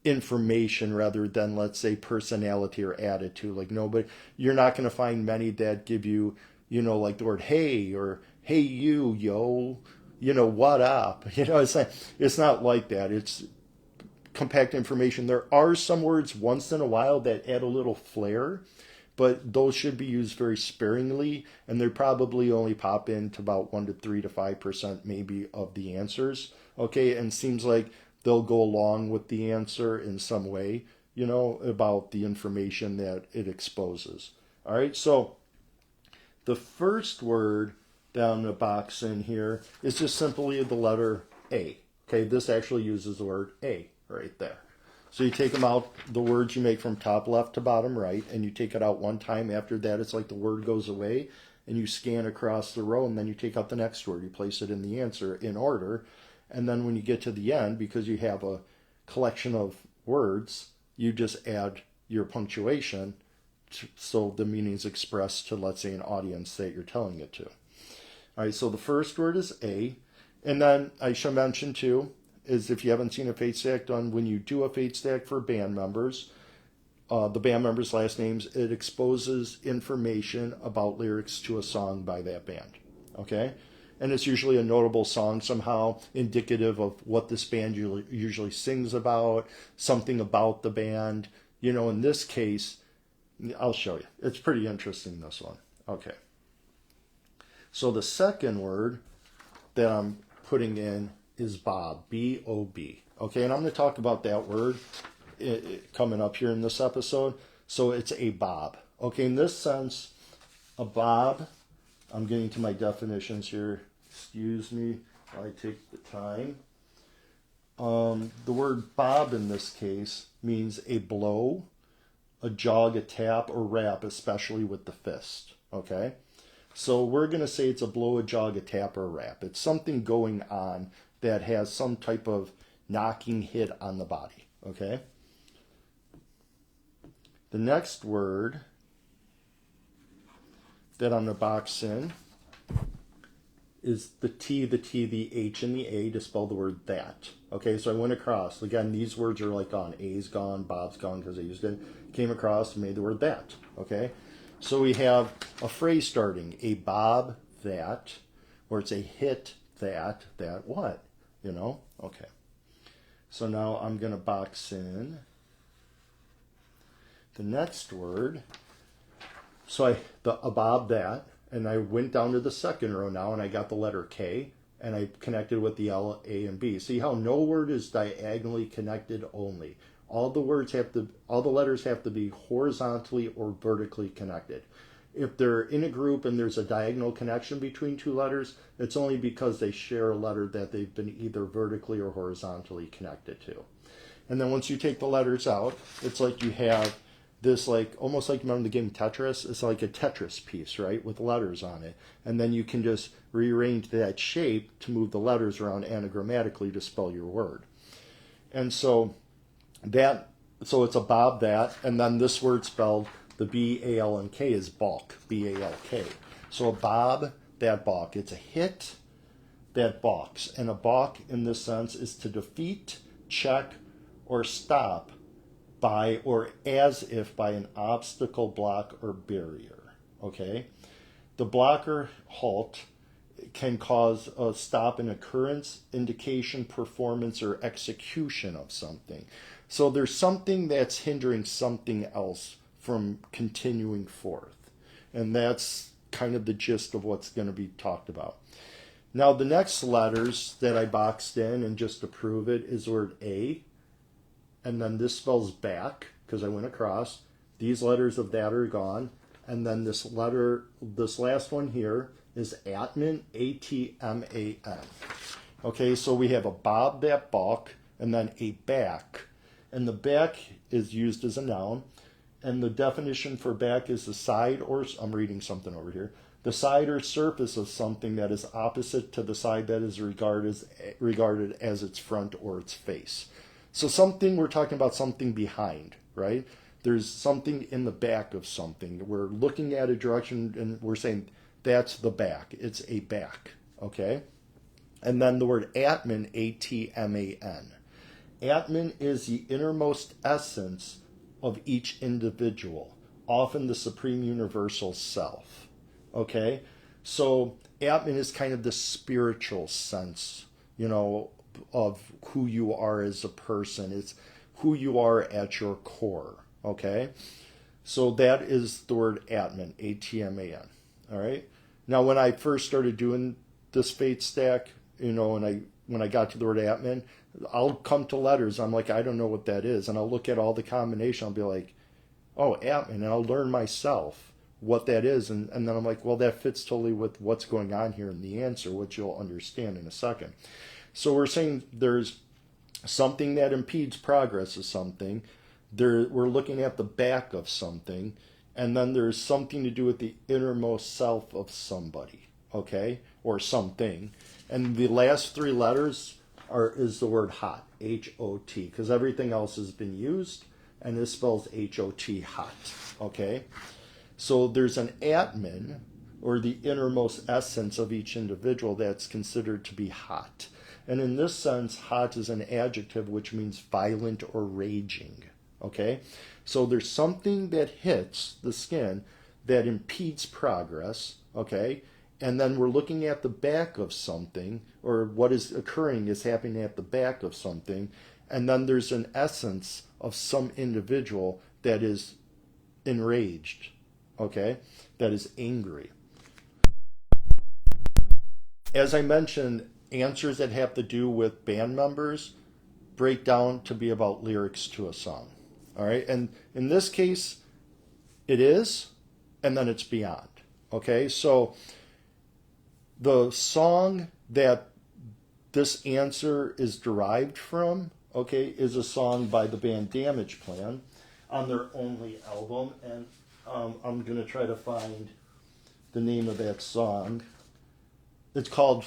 information rather than, let's say, personality or attitude. Like you're not going to find many that give you, like the word hey or hey you, yo, what up? It's not like that. It's compact information. There are some words once in a while that add a little flair, but those should be used very sparingly, and they probably only pop into about 1 to 3 to 5% maybe of the answers. Okay, and seems like they'll go along with the answer in some way, about the information that it exposes. All right, so the first word down the box in here is just simply the letter A. Okay, this actually uses the word A right there. So you take them out, the words you make from top left to bottom right, and you take it out one time. After that, it's like the word goes away, and you scan across the row, and then you take out the next word. You place it in the answer in order. And then when you get to the end, because you have a collection of words, you just add your punctuation so the meaning is expressed to, let's say, an audience that you're telling it to. All right, so the first word is A. And then I should mention, too, is if you haven't seen a Fate stack done, when you do a Fate stack for band members, the band members' last names, it exposes information about lyrics to a song by that band. Okay? And it's usually a notable song somehow, indicative of what this band usually sings about, something about the band. In this case, I'll show you. It's pretty interesting, this one. Okay. So the second word that I'm putting in is Bob, B-O-B. Okay, and I'm going to talk about that word coming up here in this episode. So it's a bob. Okay, in this sense, a bob, I'm getting to my definitions here. Excuse me while I take the time. The word bob in this case means a blow, a jog, a tap, or rap, especially with the fist. Okay? So we're going to say it's a blow, a jog, a tap, or a rap. It's something going on that has some type of knocking hit on the body. Okay? The next word that I'm going to box in is the T, the H, and the A to spell the word that. Okay, so I went across. Again, these words are like gone. A's gone, Bob's gone because I used it. Came across and made the word that. Okay, so we have a phrase starting, a bob that, or it's a hit that what? You know? Okay. So now I'm going to box in the next word. So a bob that, and I went down to the second row now, and I got the letter K, and I connected with the L, A, and B. See how no word is diagonally connected only. All the letters have to be horizontally or vertically connected. If they're in a group and there's a diagonal connection between two letters, it's only because they share a letter that they've been either vertically or horizontally connected to. And then once you take the letters out, it's like you have this, like almost like, remember the game Tetris? It's like a Tetris piece, right, with letters on it. And then you can just rearrange that shape to move the letters around anagrammatically to spell your word. And so it's a bob that, and then this word spelled the B-A-L-N-K is balk, B-A-L-K. So a bob that balk. It's a hit that balks. And a balk in this sense is to defeat, check, or stop by or as if by an obstacle, block, or barrier. Okay? The block or halt can cause a stop in occurrence, indication, performance, or execution of something. So there's something that's hindering something else from continuing forth. And that's kind of the gist of what's going to be talked about. Now the next letters that I boxed in, and just to prove it, is the word A. And then this spells back, because I went across. These letters of that are gone. And then this last one here is Atman, A-T-M-A-N. Okay, so we have a bob that balk, and then a back. And the back is used as a noun. And the definition for back is the side or, I'm reading something over here, the side or surface of something that is opposite to the side that is regarded as its front or its face. So something, we're talking about something behind, right? There's something in the back of something. We're looking at a direction and we're saying that's the back. It's a back, okay? And then the word Atman, A-T-M-A-N. Atman is the innermost essence of each individual, often the supreme universal self, okay? So Atman is kind of the spiritual sense, of who you are as a person. It's who you are at your core, okay? So that is the word Atman, A-T-M-A-N, all right? Now, when I first started doing this fate stack, and when I got to the word Atman, I'll come to letters. I'm like, I don't know what that is. And I'll look at all the combination. I'll be like, oh, Atman. And I'll learn myself what that is. And then I'm like, well, that fits totally with what's going on here in the answer, which you'll understand in a second. So we're saying there's something that impedes progress of something. We're looking at the back of something. And then there's something to do with the innermost self of somebody, okay? Or something. And the last three letters is the word hot, H-O-T, because everything else has been used, and this spells H-O-T, hot, okay? So there's an Atman, or the innermost essence of each individual, that's considered to be hot. And in this sense, hot is an adjective which means violent or raging, okay? So there's something that hits the skin that impedes progress, okay? And then we're looking at the back of something, or what is occurring is happening at the back of something. And then there's an essence of some individual that is enraged, okay? That is angry. As I mentioned, answers that have to do with band members break down to be about lyrics to a song. All right? And in this case, it is, and then it's beyond. Okay? So the song that this answer is derived from, okay, is a song by the band Damageplan on their only album. And I'm going to try to find the name of that song. It's called,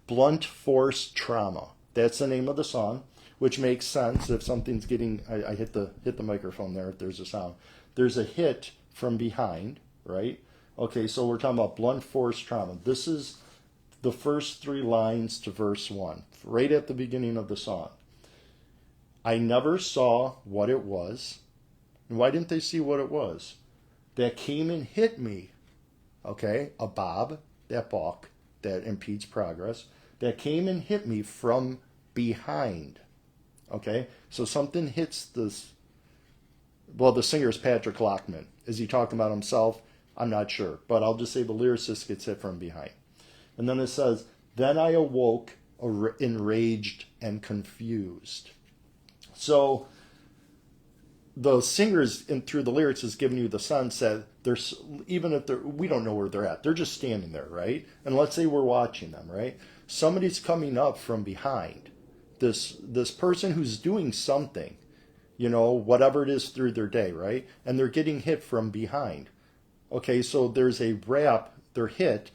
Blunt Force Trauma. That's the name of the song, which makes sense if something's getting, I hit the microphone there if there's a sound. There's a hit from behind, right? Okay, so we're talking about blunt force trauma. This is the first 3 lines to verse 1, right at the beginning of the song. I never saw what it was. And why didn't they see what it was? That came and hit me, okay? A bob, that balk, that impedes progress, that came and hit me from behind. Okay? So something hits this. Well, the singer is Patrick Lockman. Is he talking about himself? I'm not sure. But I'll just say the lyricist gets hit from behind. And then it says, then I awoke enraged and confused. So the singers through the lyrics is giving you the sense that there's, even if we don't know where they're at, they're just standing there, right? And let's say we're watching them, right? Somebody's coming up from behind. This person who's doing something, whatever it is through their day, right? And they're getting hit from behind. Okay, so there's a rap, they're hit,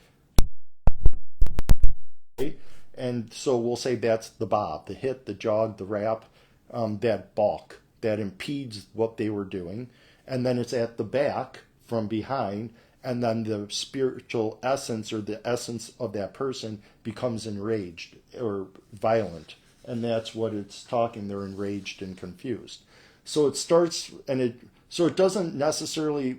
right? And so we'll say that's the bob, the hit, the jog, the rap, that balk, that impedes what they were doing. And then it's at the back from behind, and then the spiritual essence or the essence of that person becomes enraged or violent. And that's what it's talking. They're enraged and confused. So it starts, so it doesn't necessarily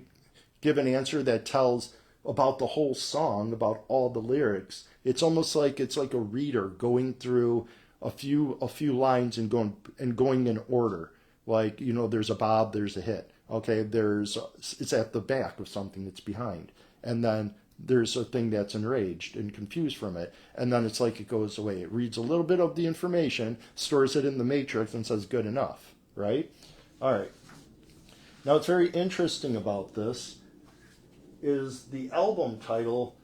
give an answer that tells about the whole song, about all the lyrics. It's almost like it's like a reader going through a few lines and going in order. Like, there's a bob, there's a hit. Okay, it's at the back of something that's behind. And then there's a thing that's enraged and confused from it. And then it's like it goes away. It reads a little bit of the information, stores it in the matrix, and says good enough, right? All right. Now, what's very interesting about this is the album title,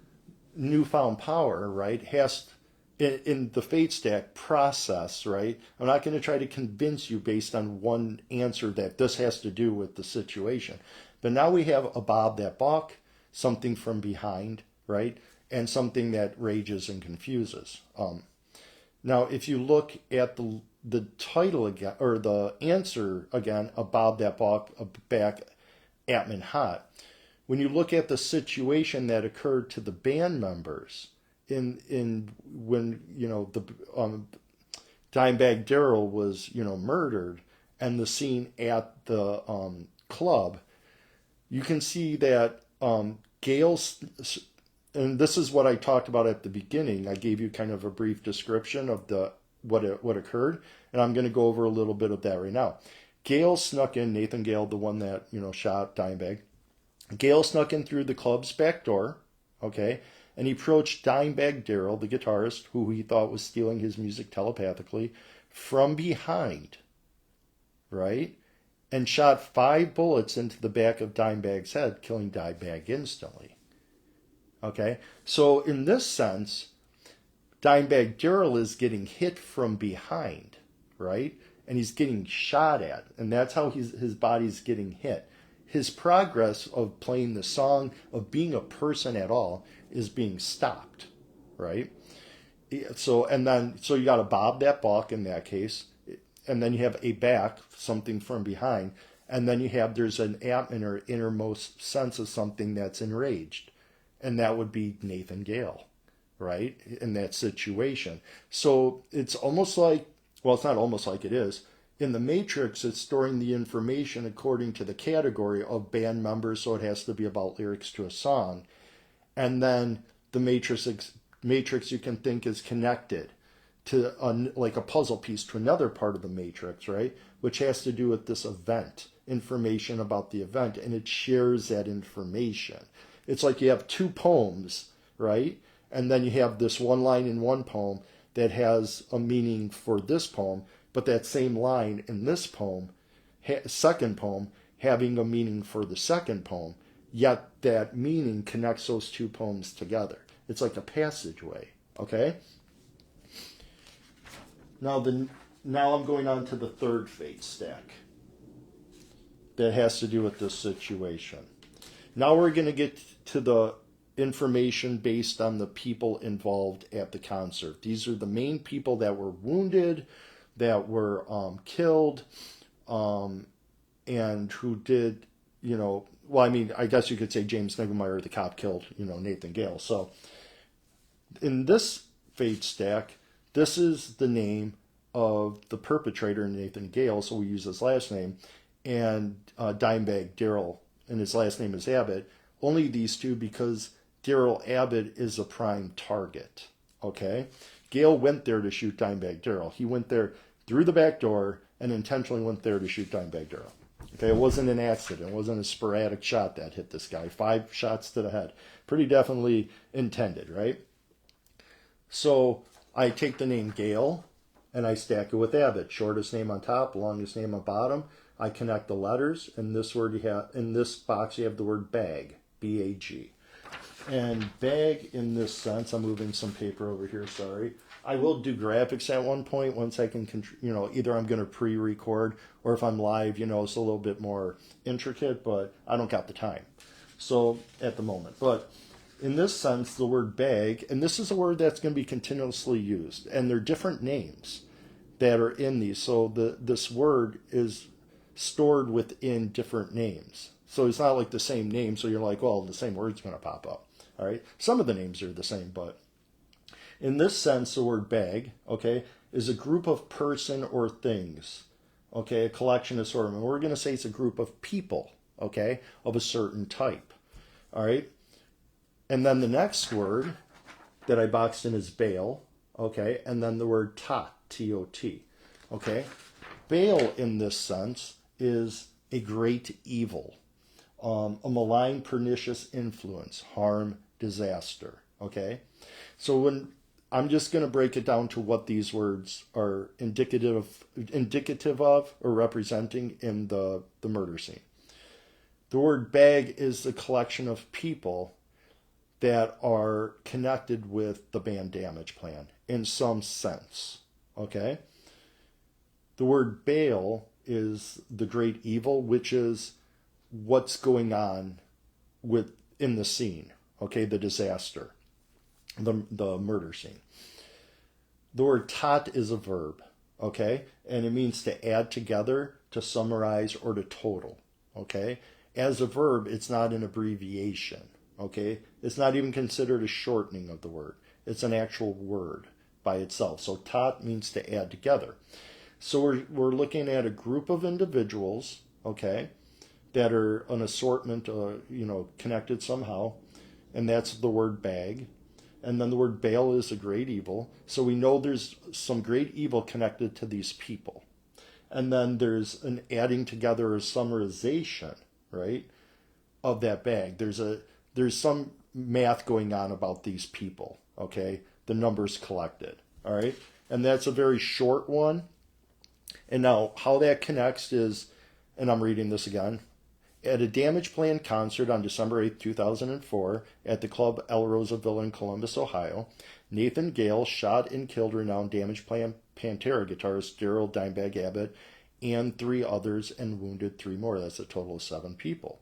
Newfound Power, right, has, in the Fate Stack process, right, I'm not going to try to convince you based on one answer that this has to do with the situation. But now we have a bob that balk, something from behind, right, and something that rages and confuses. Now, if you look at the title again, or the answer again, a bob that balk, a back, Atman hot. When you look at the situation that occurred to the band members in when the Dimebag Darrell was murdered, and the scene at the club, you can see that Gail's, and this is what I talked about at the beginning. I gave you kind of a brief description of what occurred, and I'm going to go over a little bit of that right now. Gail snuck in, Nathan Gale, the one that shot Dimebag. Gail snuck in through the club's back door, okay, and he approached Dimebag Darrell, the guitarist, who he thought was stealing his music telepathically, from behind, right, and shot 5 bullets into the back of Dimebag's head, killing Dimebag instantly. Okay, so in this sense, Dimebag Darrell is getting hit from behind, right, and he's getting shot at, and that's how his body's getting hit. His progress of playing the song, of being a person at all, is being stopped, right? So you got a bob that balk in that case, and then you have a back, something from behind, and then there's an Atman or innermost sense of something that's enraged, and that would be Nathan Gale, right? In that situation. So it's almost like, well, it's not almost like it is. In the matrix, it's storing the information according to the category of band members, so it has to be about lyrics to a song. And then the matrix you can think is connected to like a puzzle piece to another part of the matrix, right? Which has to do with this event, information about the event, and it shares that information. It's like you have two poems, right? And then you have this one line in one poem that has a meaning for this poem, but that same line in this poem, second poem, having a meaning for the second poem, yet that meaning connects those two poems together. It's like a passageway, okay? Now I'm going on to the third fate stack that has to do with this situation. Now we're going to get to the information based on the people involved at the concert. These are the main people that were wounded, that were killed, and who did, well, I mean, I guess you could say James Niggemeyer, the cop, killed, Nathan Gale. So in this fate stack, this is the name of the perpetrator, Nathan Gale, so we use his last name, and Dimebag Darrell, and his last name is Abbott. Only these two because Darrell Abbott is a prime target, okay? Gale went there to shoot Dimebag Darrell. He went there through the back door and intentionally went there to shoot Dimebag Darrell. Okay, it wasn't an accident. It wasn't a sporadic shot that hit this guy. 5 shots to the head. Pretty definitely intended, right? So I take the name Gale and I stack it with Abbott. Shortest name on top, longest name on bottom. I connect the letters. In this box you have the word bag, B-A-G. And bag in this sense, I'm moving some paper over here, sorry. I will do graphics at one point once I can, either I'm going to pre-record or if I'm live, it's a little bit more intricate, but I don't got the time. So at the moment, but in this sense, the word bag, and this is a word that's going to be continuously used, and there are different names that are in these. So this word is stored within different names. So it's not like the same name, so you're like, well, the same word's going to pop up. All right. Some of the names are the same, but in this sense, the word bag, okay, is a group of person or things, okay, a collection, assortment. We're going to say it's a group of people, okay, of a certain type. All right. And then the next word that I boxed in is bail, okay, and then the word tot, T-O-T, okay. Bail in this sense is a great evil, a malign, pernicious influence, harm, disaster, okay. So when I'm just going to break it down to what these words are indicative of or representing in the murder scene. The word bag is the collection of people that are connected with the band Damageplan in some sense, okay? The word bail is the great evil, which is what's going on in the scene, okay, the disaster, the murder scene. The word tot is a verb, okay, and it means to add together, to summarize, or to total, okay? As a verb, it's not an abbreviation, okay? It's not even considered a shortening of the word. It's an actual word by itself. So tot means to add together. So we're looking at a group of individuals, okay, that are an assortment, connected somehow, and that's the word bag. And then the word bail is a great evil. So we know there's some great evil connected to these people. And then there's an adding together or summarization, right, of that bag. There's some math going on about these people, okay, the numbers collected, all right? And that's a very short one. And now how that connects is, and I'm reading this again, at a Damageplan concert on December 8, 2004, at the club El Rosaville in Columbus, Ohio, Nathan Gale shot and killed renowned Damageplan Pantera guitarist Darrell Dimebag Abbott and 3 others and wounded 3 more. That's a total of 7 people.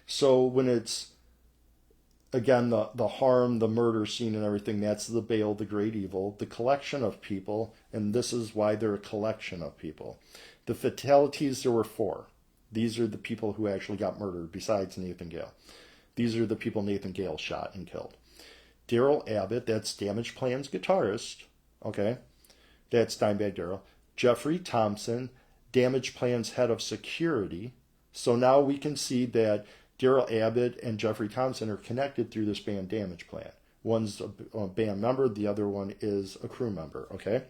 So when it's, again, the harm, the murder scene and everything, that's the bail, the great evil, the collection of people, and this is why they're a collection of people. The fatalities, there were 4. These are the people who actually got murdered besides Nathan Gale. These are the people Nathan Gale shot and killed. Darrell Abbott, that's Damageplan's guitarist, okay? That's Dimebag Darrell. Jeffrey Thompson, Damageplan's head of security. So now we can see that Darrell Abbott and Jeffrey Thompson are connected through this band Damageplan, One's a band member, the other one is a crew member, okay?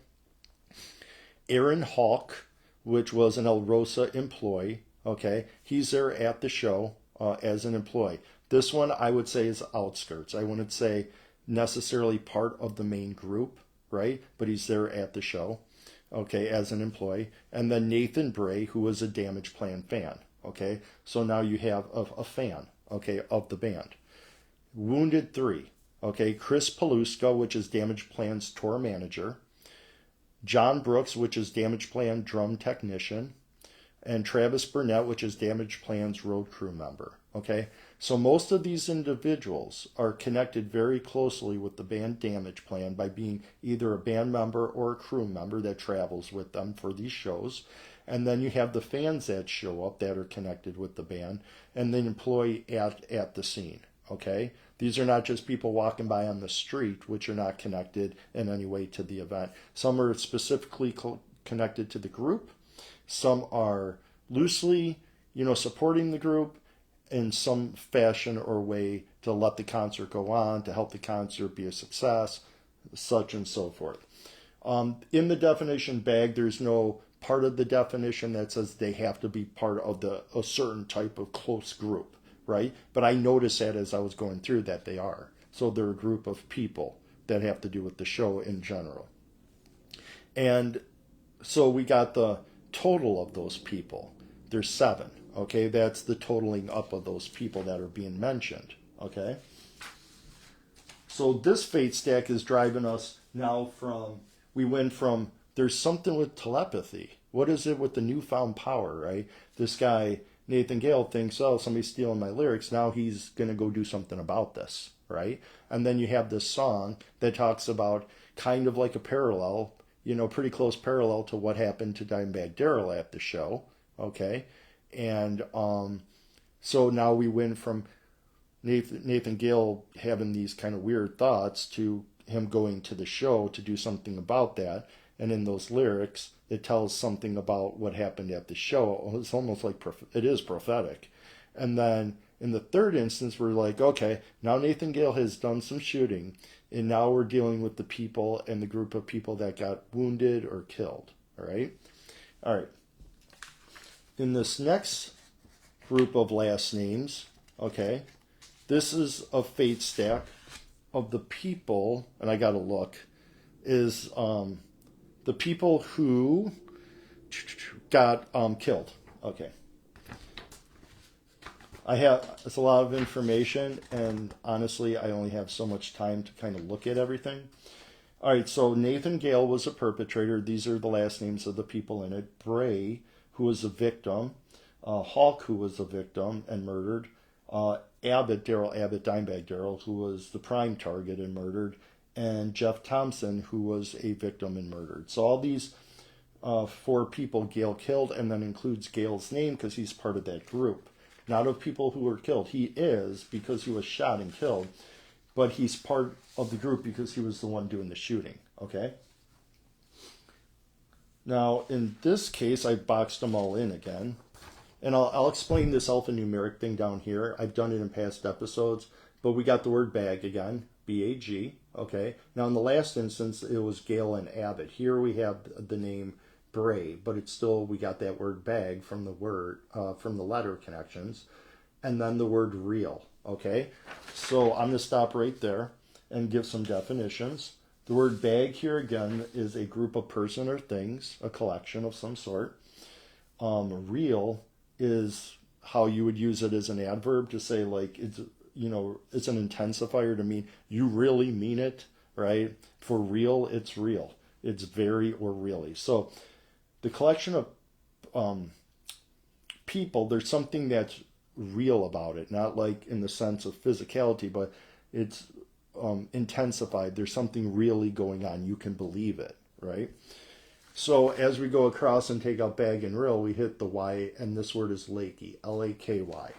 Aaron Hawk, which was an El Rosa employee, okay? He's there at the show as an employee. This one I would say is outskirts. I wouldn't say necessarily part of the main group, right? But he's there at the show, okay, as an employee. And then Nathan Bray, who was a Damageplan fan, okay? So now you have a fan, okay, of the band. Wounded 3, okay? Chris Paluska, which is Damageplan's tour manager. John Brooks, which is Damageplan drum technician. And Travis Burnett, which is Damageplan's road crew member, okay? So most of these individuals are connected very closely with the band Damageplan by being either a band member or a crew member that travels with them for these shows. And then you have the fans that show up that are connected with the band and the employee at the scene, okay? These are not just people walking by on the street, which are not connected in any way to the event. Some are specifically connected to the group. Some are loosely, supporting the group in some fashion or way to let the concert go on, to help the concert be a success, such and so forth. In the definition bag, there's no part of the definition that says they have to be part of a certain type of close group, right? But I noticed that as I was going through that they are. So they're a group of people that have to do with the show in general. And so we got the total of those people. There's 7, okay? That's the totaling up of those people that are being mentioned, okay? So this fate stack is driving us now we went from, there's something with telepathy. What is it with the newfound power, right? This guy, Nathan Gale, thinks, oh, somebody's stealing my lyrics. Now he's going to go do something about this, right? And then you have this song that talks about kind of like a parallel, pretty close parallel to what happened to Dimebag Darrell at the show, okay? And so now we went from Nathan Gale having these kind of weird thoughts to him going to the show to do something about that. And in those lyrics, it tells something about what happened at the show. It's almost like it is prophetic. And then in the third instance, we're like, okay, now Nathan Gale has done some shooting, and now we're dealing with the people and the group of people that got wounded or killed. All right? All right. In this next group of last names, okay, this is a fate stack of the people, and I got to look, is the people who got killed. Okay. It's a lot of information, and honestly, I only have so much time to kind of look at everything. All right, so Nathan Gale was a perpetrator. These are the last names of the people in it. Bray, who was a victim. Hawk, who was a victim and murdered. Abbott, Dimebag Darrell, who was the prime target and murdered. And Jeff Thompson, who was a victim and murdered. So all these 4 people Gale killed, and then includes Gale's name because he's part of that group. Not of people who were killed. He is because he was shot and killed, but he's part of the group because he was the one doing the shooting, okay? Now, in this case, I boxed them all in again, and I'll explain this alphanumeric thing down here. I've done it in past episodes, but we got the word bag again, B-A-G, okay? Now, in the last instance, it was Gale and Abbott. Here we have the name Bray, but it's still, we got that word bag from the letter connections, and then the word real, okay? So I'm going to stop right there and give some definitions. The word bag here again is a group of person or things, a collection of some sort. Real is how you would use it as an adverb to say like it's an intensifier to mean you really mean it, right? For real, it's real. It's very or really. So the collection of people, there's something that's real about it, not like in the sense of physicality, but it's intensified. There's something really going on. You can believe it, right? So as we go across and take out bag and real, we hit the Y, and this word is lakey, L-A-K-Y.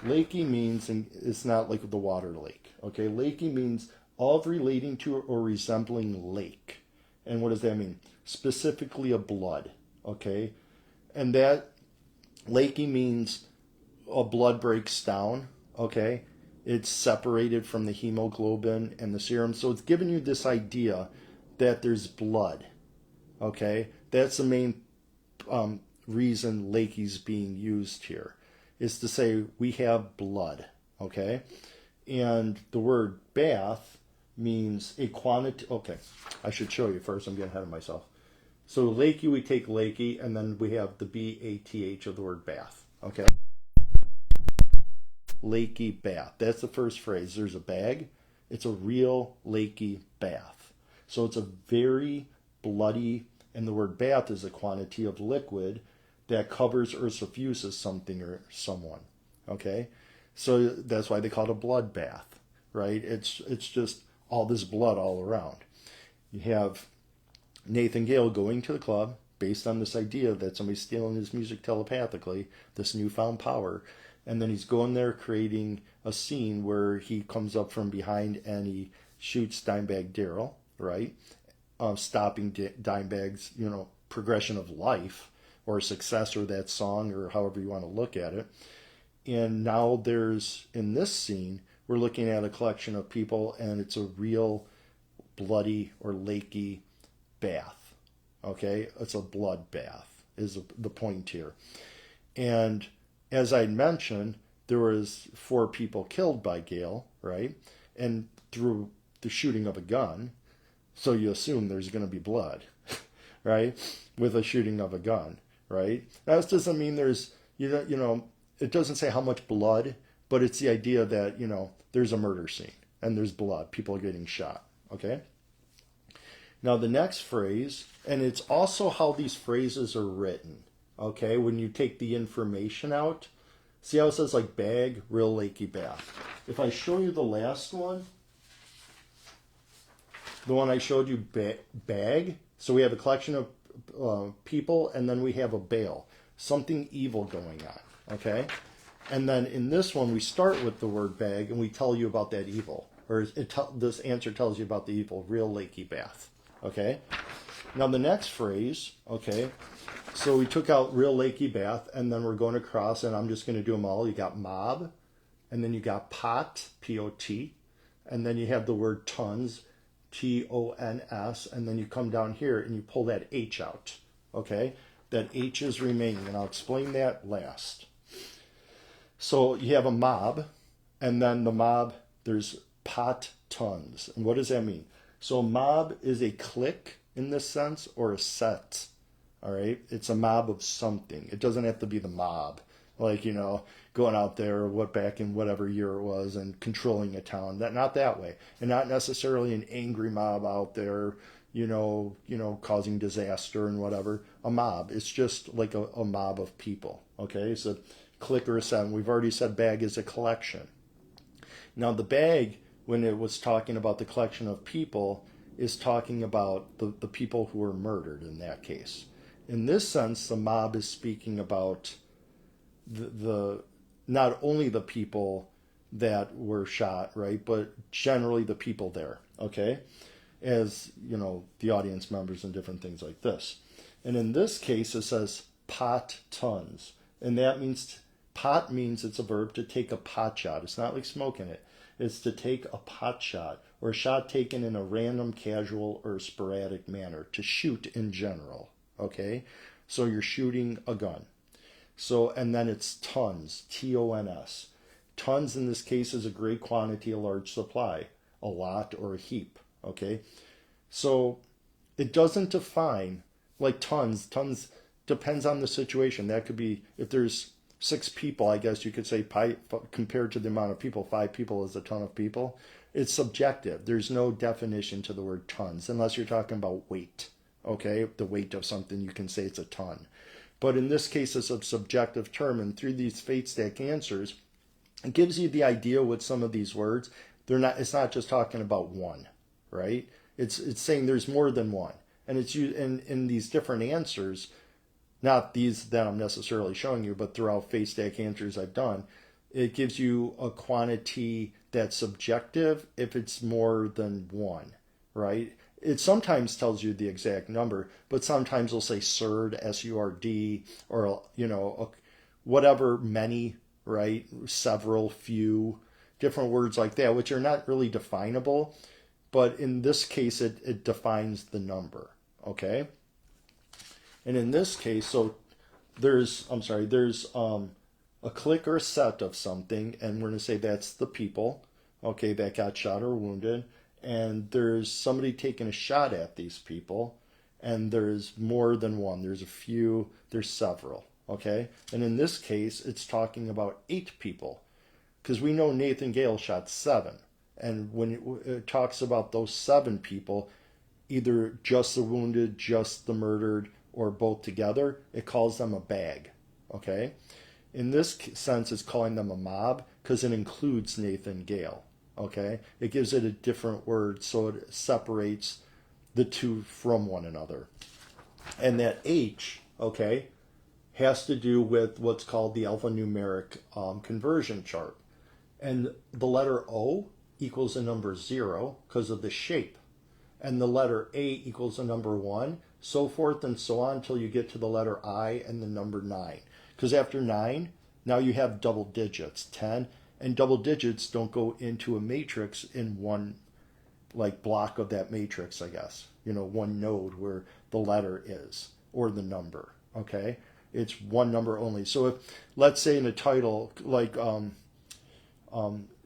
Lakey means, and it's not like the water lake, okay? Lakey means all relating to or resembling lake. And what does that mean? Specifically a blood, okay? And that lakey means a blood breaks down, okay? It's separated from the hemoglobin and the serum. So it's giving you this idea that there's blood. Okay? That's the main reason Lakey's being used here, is to say we have blood. Okay? And the word bath means a quantity. Okay, I should show you first. I'm getting ahead of myself. So Lakey, we take Lakey, and then we have the B-A-T-H of the word bath. Okay? Lakey bath. That's the first phrase. There's a bag. It's a real Lakey bath. So it's a very bloody, and the word bath is a quantity of liquid that covers or suffuses something or someone. Okay? So that's why they call it a blood bath, right? It's just all this blood all around. You have Nathan Gale going to the club based on this idea that somebody's stealing his music telepathically, this newfound power, and then he's going there creating a scene where he comes up from behind and he shoots Dimebag Darrell, right? Stopping Dimebag's, progression of life or success or that song or however you want to look at it. And now in this scene, we're looking at a collection of people, and it's a real bloody or lakey bath. Okay? It's a blood bath is the point here. And as I mentioned, there was 4 people killed by Gale, right? And through the shooting of a gun, so you assume there's going to be blood, right? With a shooting of a gun, right? Now, this doesn't mean there's, it doesn't say how much blood, but it's the idea that, there's a murder scene and there's blood. People are getting shot, okay? Now, the next phrase, and it's also how these phrases are written, okay? When you take the information out, see how it says like bag, real lakey bath. If I show you the last one, the one I showed you, bag, so we have a collection of people, and then we have a bale, something evil going on, okay? And then in this one, we start with the word bag, and we tell you about that evil. Or this answer tells you about the evil, real lakey bath, okay? Now the next phrase, okay, so we took out real lakey bath, and then we're going across, and I'm just going to do them all. You got mob, and then you got pot, P-O-T, and then you have the word tons, T-O-N-S, and then you come down here and you pull that H out, okay? That H is remaining, and I'll explain that last. So you have a mob, and then the mob, there's pot tons. And what does that mean? So a mob is a clique in this sense, or a set, all right? It's a mob of something. It doesn't have to be the mob, like, going out there, back in whatever year it was, and controlling a town. Not that way. And not necessarily an angry mob out there, causing disaster and whatever. A mob. It's just like a mob of people, okay? So clique or a set. We've already said bag is a collection. Now the bag, when it was talking about the collection of people, is talking about the people who were murdered in that case. In this sense, the mob is speaking about the not only the people that were shot, right, but generally the people there, okay, as, the audience members and different things like this. And in this case, it says pot tons. And that means, pot means it's a verb to take a pot shot. It's not like smoking it. It's to take a pot shot, or a shot taken in a random, casual, or sporadic manner, to shoot in general, okay? So you're shooting a gun. So, and then it's tons, T-O-N-S. Tons in this case is a great quantity, a large supply, a lot or a heap, okay? So it doesn't define, like tons depends on the situation. That could be, if there's 6 people, I guess you could say, compared to the amount of people, 5 people is a ton of people. It's subjective. There's no definition to the word tons, unless you're talking about weight, okay? The weight of something, you can say it's a ton. But in this case, it's a subjective term, and through these fate stack answers, it gives you the idea with some of these words. It's not just talking about one, right? It's saying there's more than one. And it's in these different answers, not these that I'm necessarily showing you, but throughout fate stack answers I've done, it gives you a quantity that's subjective if it's more than one, right? It sometimes tells you the exact number, but sometimes it'll say surd, S-U-R-D, or, whatever, many, right? Several, few. different words like that, which are not really definable, but in this case, it defines the number, okay? And in this case, so there's a clique or a set of something, and we're going to say that's the people, okay, that got shot or wounded, and there's somebody taking a shot at these people, and there's more than one. There's a few, there's several, okay? And in this case, it's talking about 8 people, because we know Nathan Gale shot 7. And when it talks about those 7 people, either just the wounded, just the murdered, or both together, it calls them a bag, okay? In this sense, it's calling them a mob because it includes Nathan Gale, okay? It gives it a different word so it separates the two from one another. And that H, okay, has to do with what's called the alphanumeric conversion chart. And the letter O equals a number 0 because of the shape. And the letter A equals a number 1, so forth and so on until you get to the letter I and the number 9. Because after 9, now you have double digits, 10, and double digits don't go into a matrix in one block of that matrix, I guess. One node where the letter is, or the number, okay? It's one number only. So if, let's say in a title,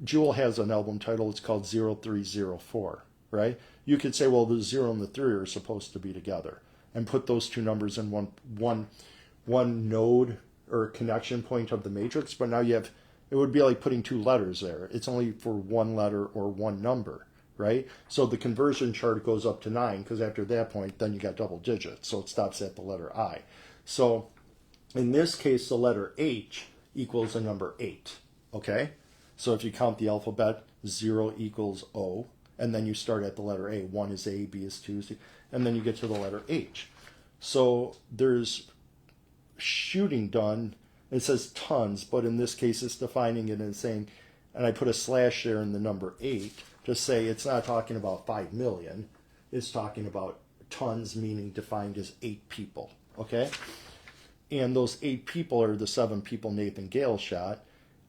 Jewel has an album title, it's called 0304, right? You could say, well, the 0 and the 3 are supposed to be together, and put those two numbers in one node or connection point of the matrix, but now it would be like putting 2 letters there. It's only for one letter or one number, right? So the conversion chart goes up to 9, because after that point, then you got double digits, so it stops at the letter I. So in this case, the letter H equals a number 8, okay? So if you count the alphabet, 0 equals O, and then you start at the letter A. 1 is A, B is 2, C, and then you get to the letter H. So there's shooting done. It says tons, but in this case it's defining it and saying, and I put a slash there in the number 8 to say it's not talking about 5 million. It's talking about tons, meaning defined as 8 people, okay? And those 8 people are the 7 people Nathan Gale shot.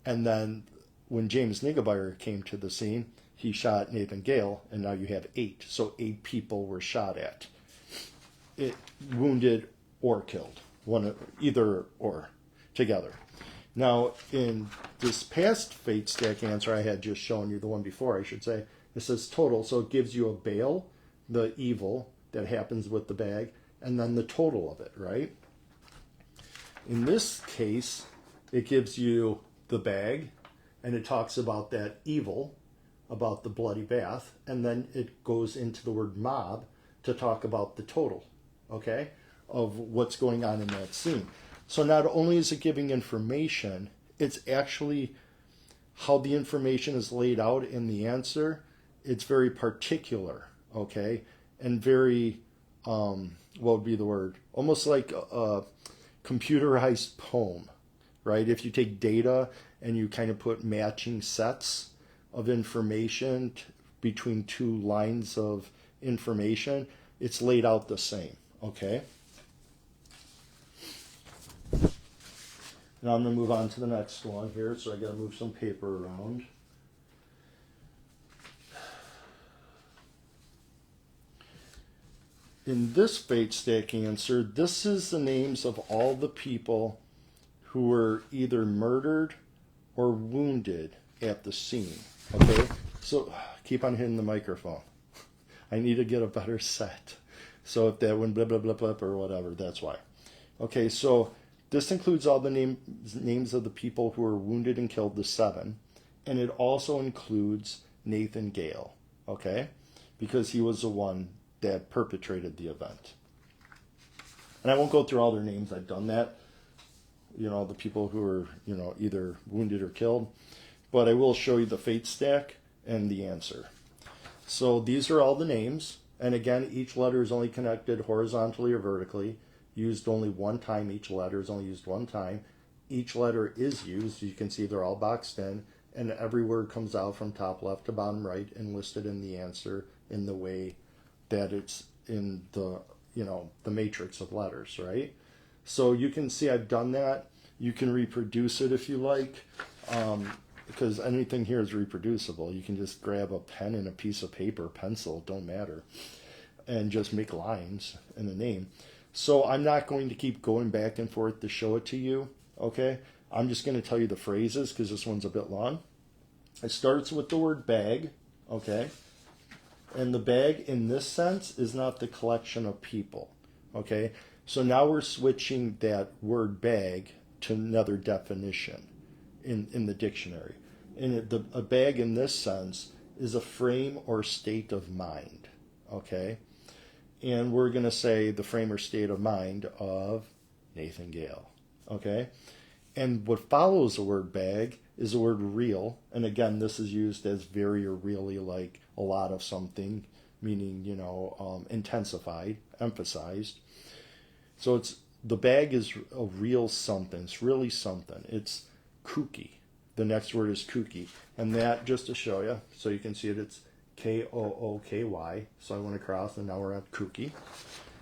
And then when James Nigabyre came to the scene, he shot Nathan Gale, and now you have 8. So 8 people were shot at. Wounded or killed. Either or, together. Now, in this past fate stack answer I had just shown you, the one before I should say, it says total, so it gives you a bale, the evil that happens with the bag, and then the total of it, right? In this case, it gives you the bag, and it talks about that evil, about the bloody bath, and then it goes into the word mob to talk about the total, okay, of what's going on in that scene. So not only is it giving information, it's actually how the information is laid out in the answer. It's very particular, okay, and very, what would be the word? Almost like a computerized poem, right? If you take data and you kind of put matching sets of information between 2 lines of information, it's laid out the same, okay? Now I'm going to move on to the next one here, so I got to move some paper around. In this fate stack answer, this is the names of all the people who were either murdered or wounded at the scene. Okay, so keep on hitting the microphone. I need to get a better set. So if that went blah, blah, blah, blah, or whatever, that's why. Okay, so this includes all the names of the people who were wounded and killed, the 7. And it also includes Nathan Gale, okay? Because he was the one that perpetrated the event. And I won't go through all their names. I've done that. The people who were, either wounded or killed. But I will show you the fate stack and the answer. So these are all the names. And again, each letter is only connected horizontally or vertically. Used only one time. Each letter is only used one time. Each letter is used. You can see they're all boxed in. And every word comes out from top left to bottom right and listed in the answer in the way that it's in the, the matrix of letters, right? So you can see I've done that. You can reproduce it if you like. because anything here is reproducible. You can just grab a pen and a piece of paper, pencil, don't matter, and just make lines in the name. So I'm not going to keep going back and forth to show it to you, okay? I'm just going to tell you the phrases because this one's a bit long. It starts with the word bag, okay? And the bag in this sense is not the collection of people, okay? So now we're switching that word bag to another definition in the dictionary. And a bag in this sense is a frame or state of mind, okay? And we're going to say the frame or state of mind of Nathan Gale, okay? And what follows the word bag is the word real. And again, this is used as very or really, like a lot of something, meaning, intensified, emphasized. So the bag is a real something. It's really something. It's kooky. The next word is kooky. And that, just to show you, so you can see it, it's Kooky. So I went across and now we're at kooky.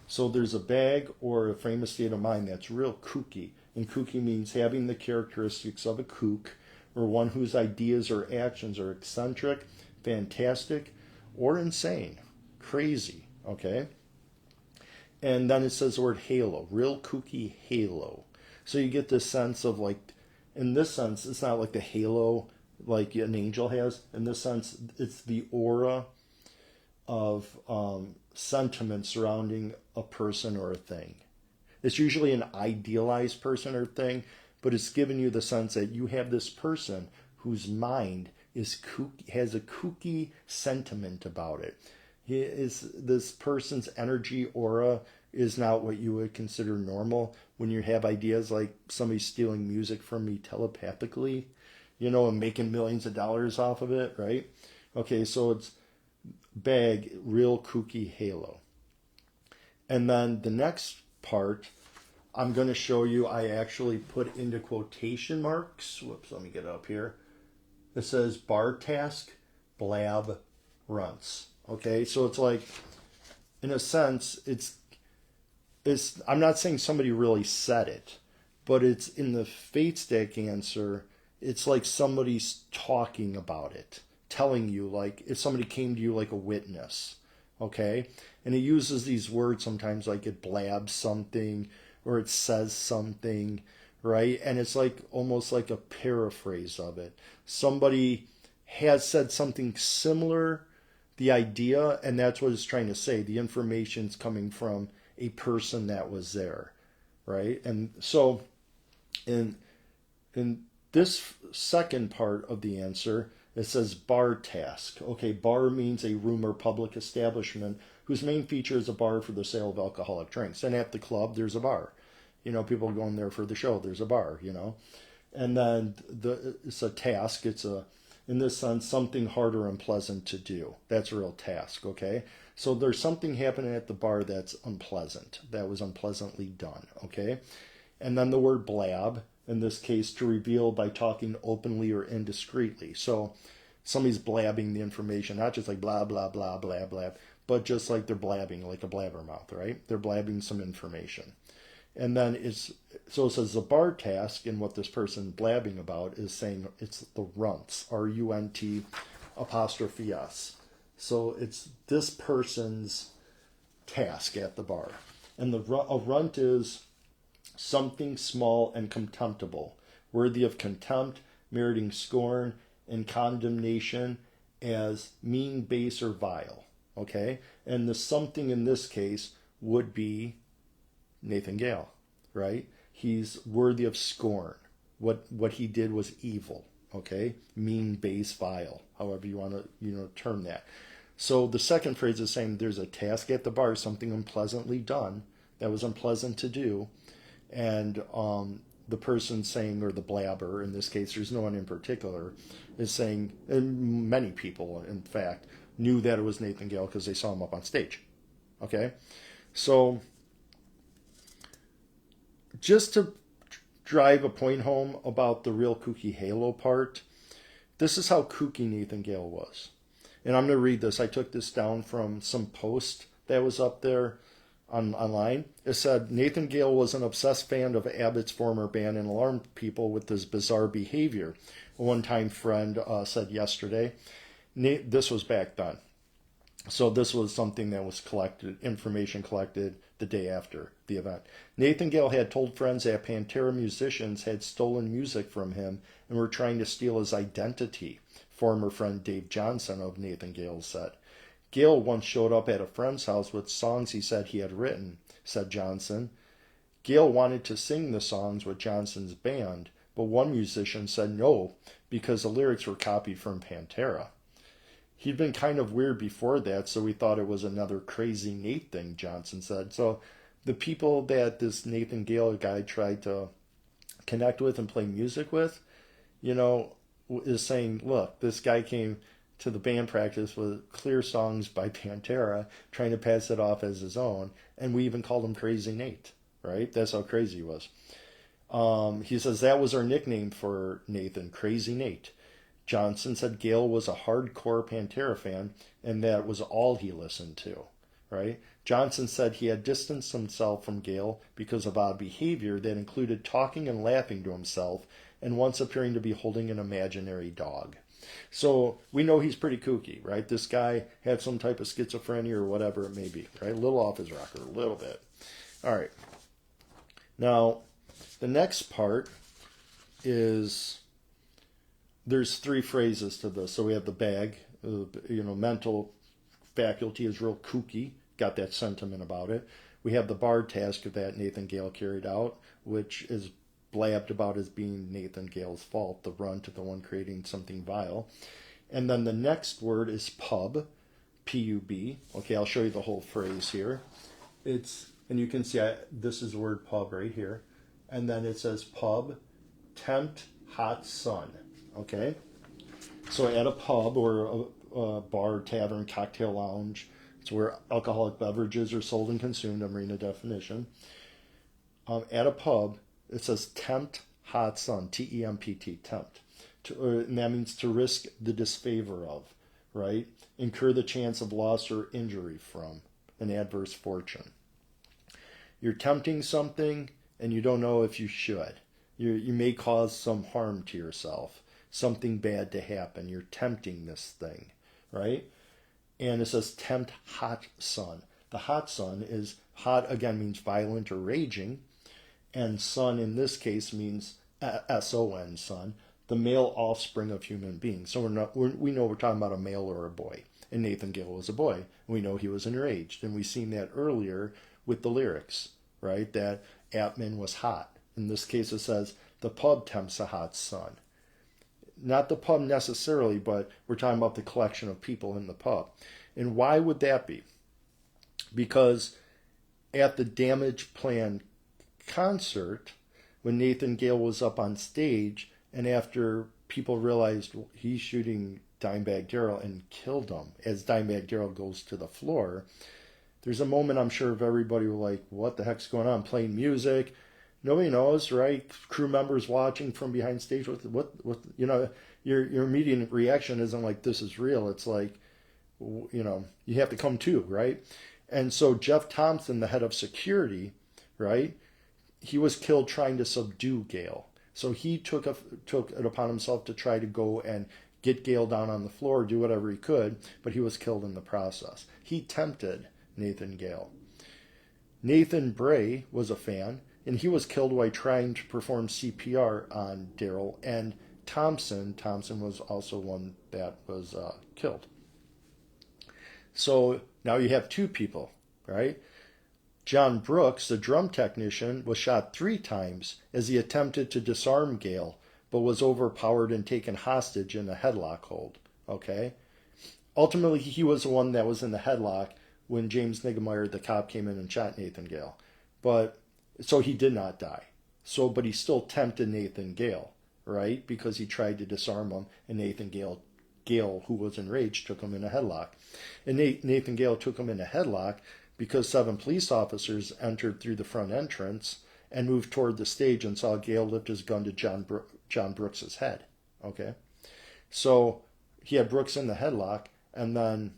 So there's a bag or a frame of state of mind that's real kooky. And kooky means having the characteristics of a kook, or one whose ideas or actions are eccentric, fantastic, or insane, crazy, okay? And then it says the word halo, real kooky halo. So you get this sense of, like, in this sense, it's not like the halo like an angel has. In this sense, it's the aura of sentiment surrounding a person or a thing. It's usually an idealized person or thing, but it's giving you the sense that you have this person whose mind is kooky, has a kooky sentiment about it. This person's energy aura is not what you would consider normal when you have ideas like somebody stealing music from me telepathically, and making millions of dollars off of it, right? Okay, so it's bag, real kooky halo. And then the next part, I'm going to show you, I actually put into quotation marks. Whoops, let me get it up here. It says bar task, blab, runts. Okay, so it's like, in a sense, it's I'm not saying somebody really said it, but it's in the fate stack answer, it's like somebody's talking about it, telling you, like if somebody came to you like a witness, okay? And it uses these words sometimes, like it blabs something or it says something, right? And it's like almost like a paraphrase of it. Somebody has said something similar, the idea, and that's what it's trying to say. The information's coming from a person that was there, right? And so in this second part of the answer, it says bar task. Okay, bar means a room or public establishment whose main feature is a bar for the sale of alcoholic drinks. And at the club, there's a bar. People are going there for the show. There's a bar, And then it's a task. It's in this sense, something hard or unpleasant to do. That's a real task, okay? So there's something happening at the bar that's unpleasant. That was unpleasantly done, okay? And then the word blab, in this case, to reveal by talking openly or indiscreetly. So somebody's blabbing the information, not just like blah, blah, blah, blah, blah, but just like they're blabbing, like a blabbermouth, right? They're blabbing some information. And then it says the bar task, and what this person blabbing about is saying it's the runts, R-U-N-T apostrophe S. So it's this person's task at the bar. And a runt is something small and contemptible, worthy of contempt, meriting scorn and condemnation as mean, base, or vile. Okay? And the something in this case would be Nathan Gale, right? He's worthy of scorn. What he did was evil, okay? Mean, base, vile, however you want to term that. So the second phrase is saying there's a task at the bar, something unpleasantly done that was unpleasant to do, and the person saying, or the blabber, in this case, there's no one in particular, is saying, and many people, in fact, knew that it was Nathan Gale because they saw him up on stage, okay? So just to drive a point home about the real kooky halo part, this is how kooky Nathan Gale was. And I'm going to read this. I took this down from some post that was up there online. It said, Nathan Gale was an obsessed fan of Abbott's former band and alarmed people with his bizarre behavior. a one-time friend said yesterday. This was back then. So this was something that was collected, information collected the day after the event. Nathan Gale had told friends that Pantera musicians had stolen music from him and were trying to steal his identity. Former friend Dave Johnson of Nathan Gale said. Gale once showed up at a friend's house with songs he said he had written, said Johnson. Gale wanted to sing the songs with Johnson's band, but one musician said no because the lyrics were copied from Pantera. He'd been kind of weird before that, so we thought it was another crazy Nate thing, Johnson said. So the people that this Nathan Gale guy tried to connect with and play music with, is saying, look, this guy came to the band practice with clear songs by Pantera, trying to pass it off as his own, and we even called him Crazy Nate, right? That's how crazy he was. He says that was our nickname for Nathan, Crazy Nate. Johnson said Gale was a hardcore Pantera fan, and that was all he listened to, right? Johnson said he had distanced himself from Gale because of odd behavior that included talking and laughing to himself, and once appearing to be holding an imaginary dog. So we know he's pretty kooky, right? This guy had some type of schizophrenia or whatever it may be, right? A little off his rocker, a little bit. All right. Now, the next part is... There's three phrases to this. So we have the bag, mental faculty is real kooky, got that sentiment about it. We have the bard task that Nathan Gale carried out, which is blabbed about as being Nathan Gale's fault, the runt of the one creating something vile. And then the next word is pub, P-U-B. Okay, I'll show you the whole phrase here. And you can see this is the word pub right here. And then it says pub, tempt, hot sun. Okay, so at a pub or a bar, tavern, cocktail lounge, it's where alcoholic beverages are sold and consumed. I'm reading the definition. At a pub, it says tempt hot sun, T-E-M-P-T, tempt. And that means to risk the disfavor of, right? Incur the chance of loss or injury from an adverse fortune. You're tempting something and you don't know if you should. You may cause some harm to yourself. Something bad to happen. You're tempting this thing, right? And it says tempt hot sun. The hot sun is hot, again, means violent or raging. And sun in this case means S-O-N, son, the male offspring of human beings. So we know we're talking about a male or a boy. And Nathan Gale was a boy. We know he was enraged. And we've seen that earlier with the lyrics, right? That Atman was hot. In this case, it says the pub tempts a hot sun. Not the pub necessarily, but we're talking about the collection of people in the pub. And why would that be? Because at the Damageplan concert, when Nathan Gale was up on stage, and after people realized he's shooting Dimebag Darrell and killed him, as Dimebag Darrell goes to the floor, there's a moment I'm sure of everybody were like, what the heck's going on? Playing music. Nobody knows, right? Crew members watching from behind stage. What your immediate reaction isn't like, this is real. It's like, you have to come to, right? And so Jeff Thompson, the head of security, right? He was killed trying to subdue Gale. So he took it upon himself to try to go and get Gale down on the floor, do whatever he could, but he was killed in the process. He tempted Nathan Gale. Nathan Bray was a fan, and he was killed while trying to perform CPR on Darrell. And Thompson was also one that was killed. So now you have two people, right? John Brooks, the drum technician, was shot 3 times as he attempted to disarm Gale, but was overpowered and taken hostage in a headlock hold. Okay? Ultimately, he was the one that was in the headlock when James Niggemeyer, the cop, came in and shot Nathan Gale. So he did not die. But he still tempted Nathan Gale, right? Because he tried to disarm him, and Nathan Gale, who was enraged, took him in a headlock. And Nathan Gale took him in a headlock because 7 police officers entered through the front entrance and moved toward the stage and saw Gale lift his gun to John Brooks's head. Okay? So he had Brooks in the headlock, and then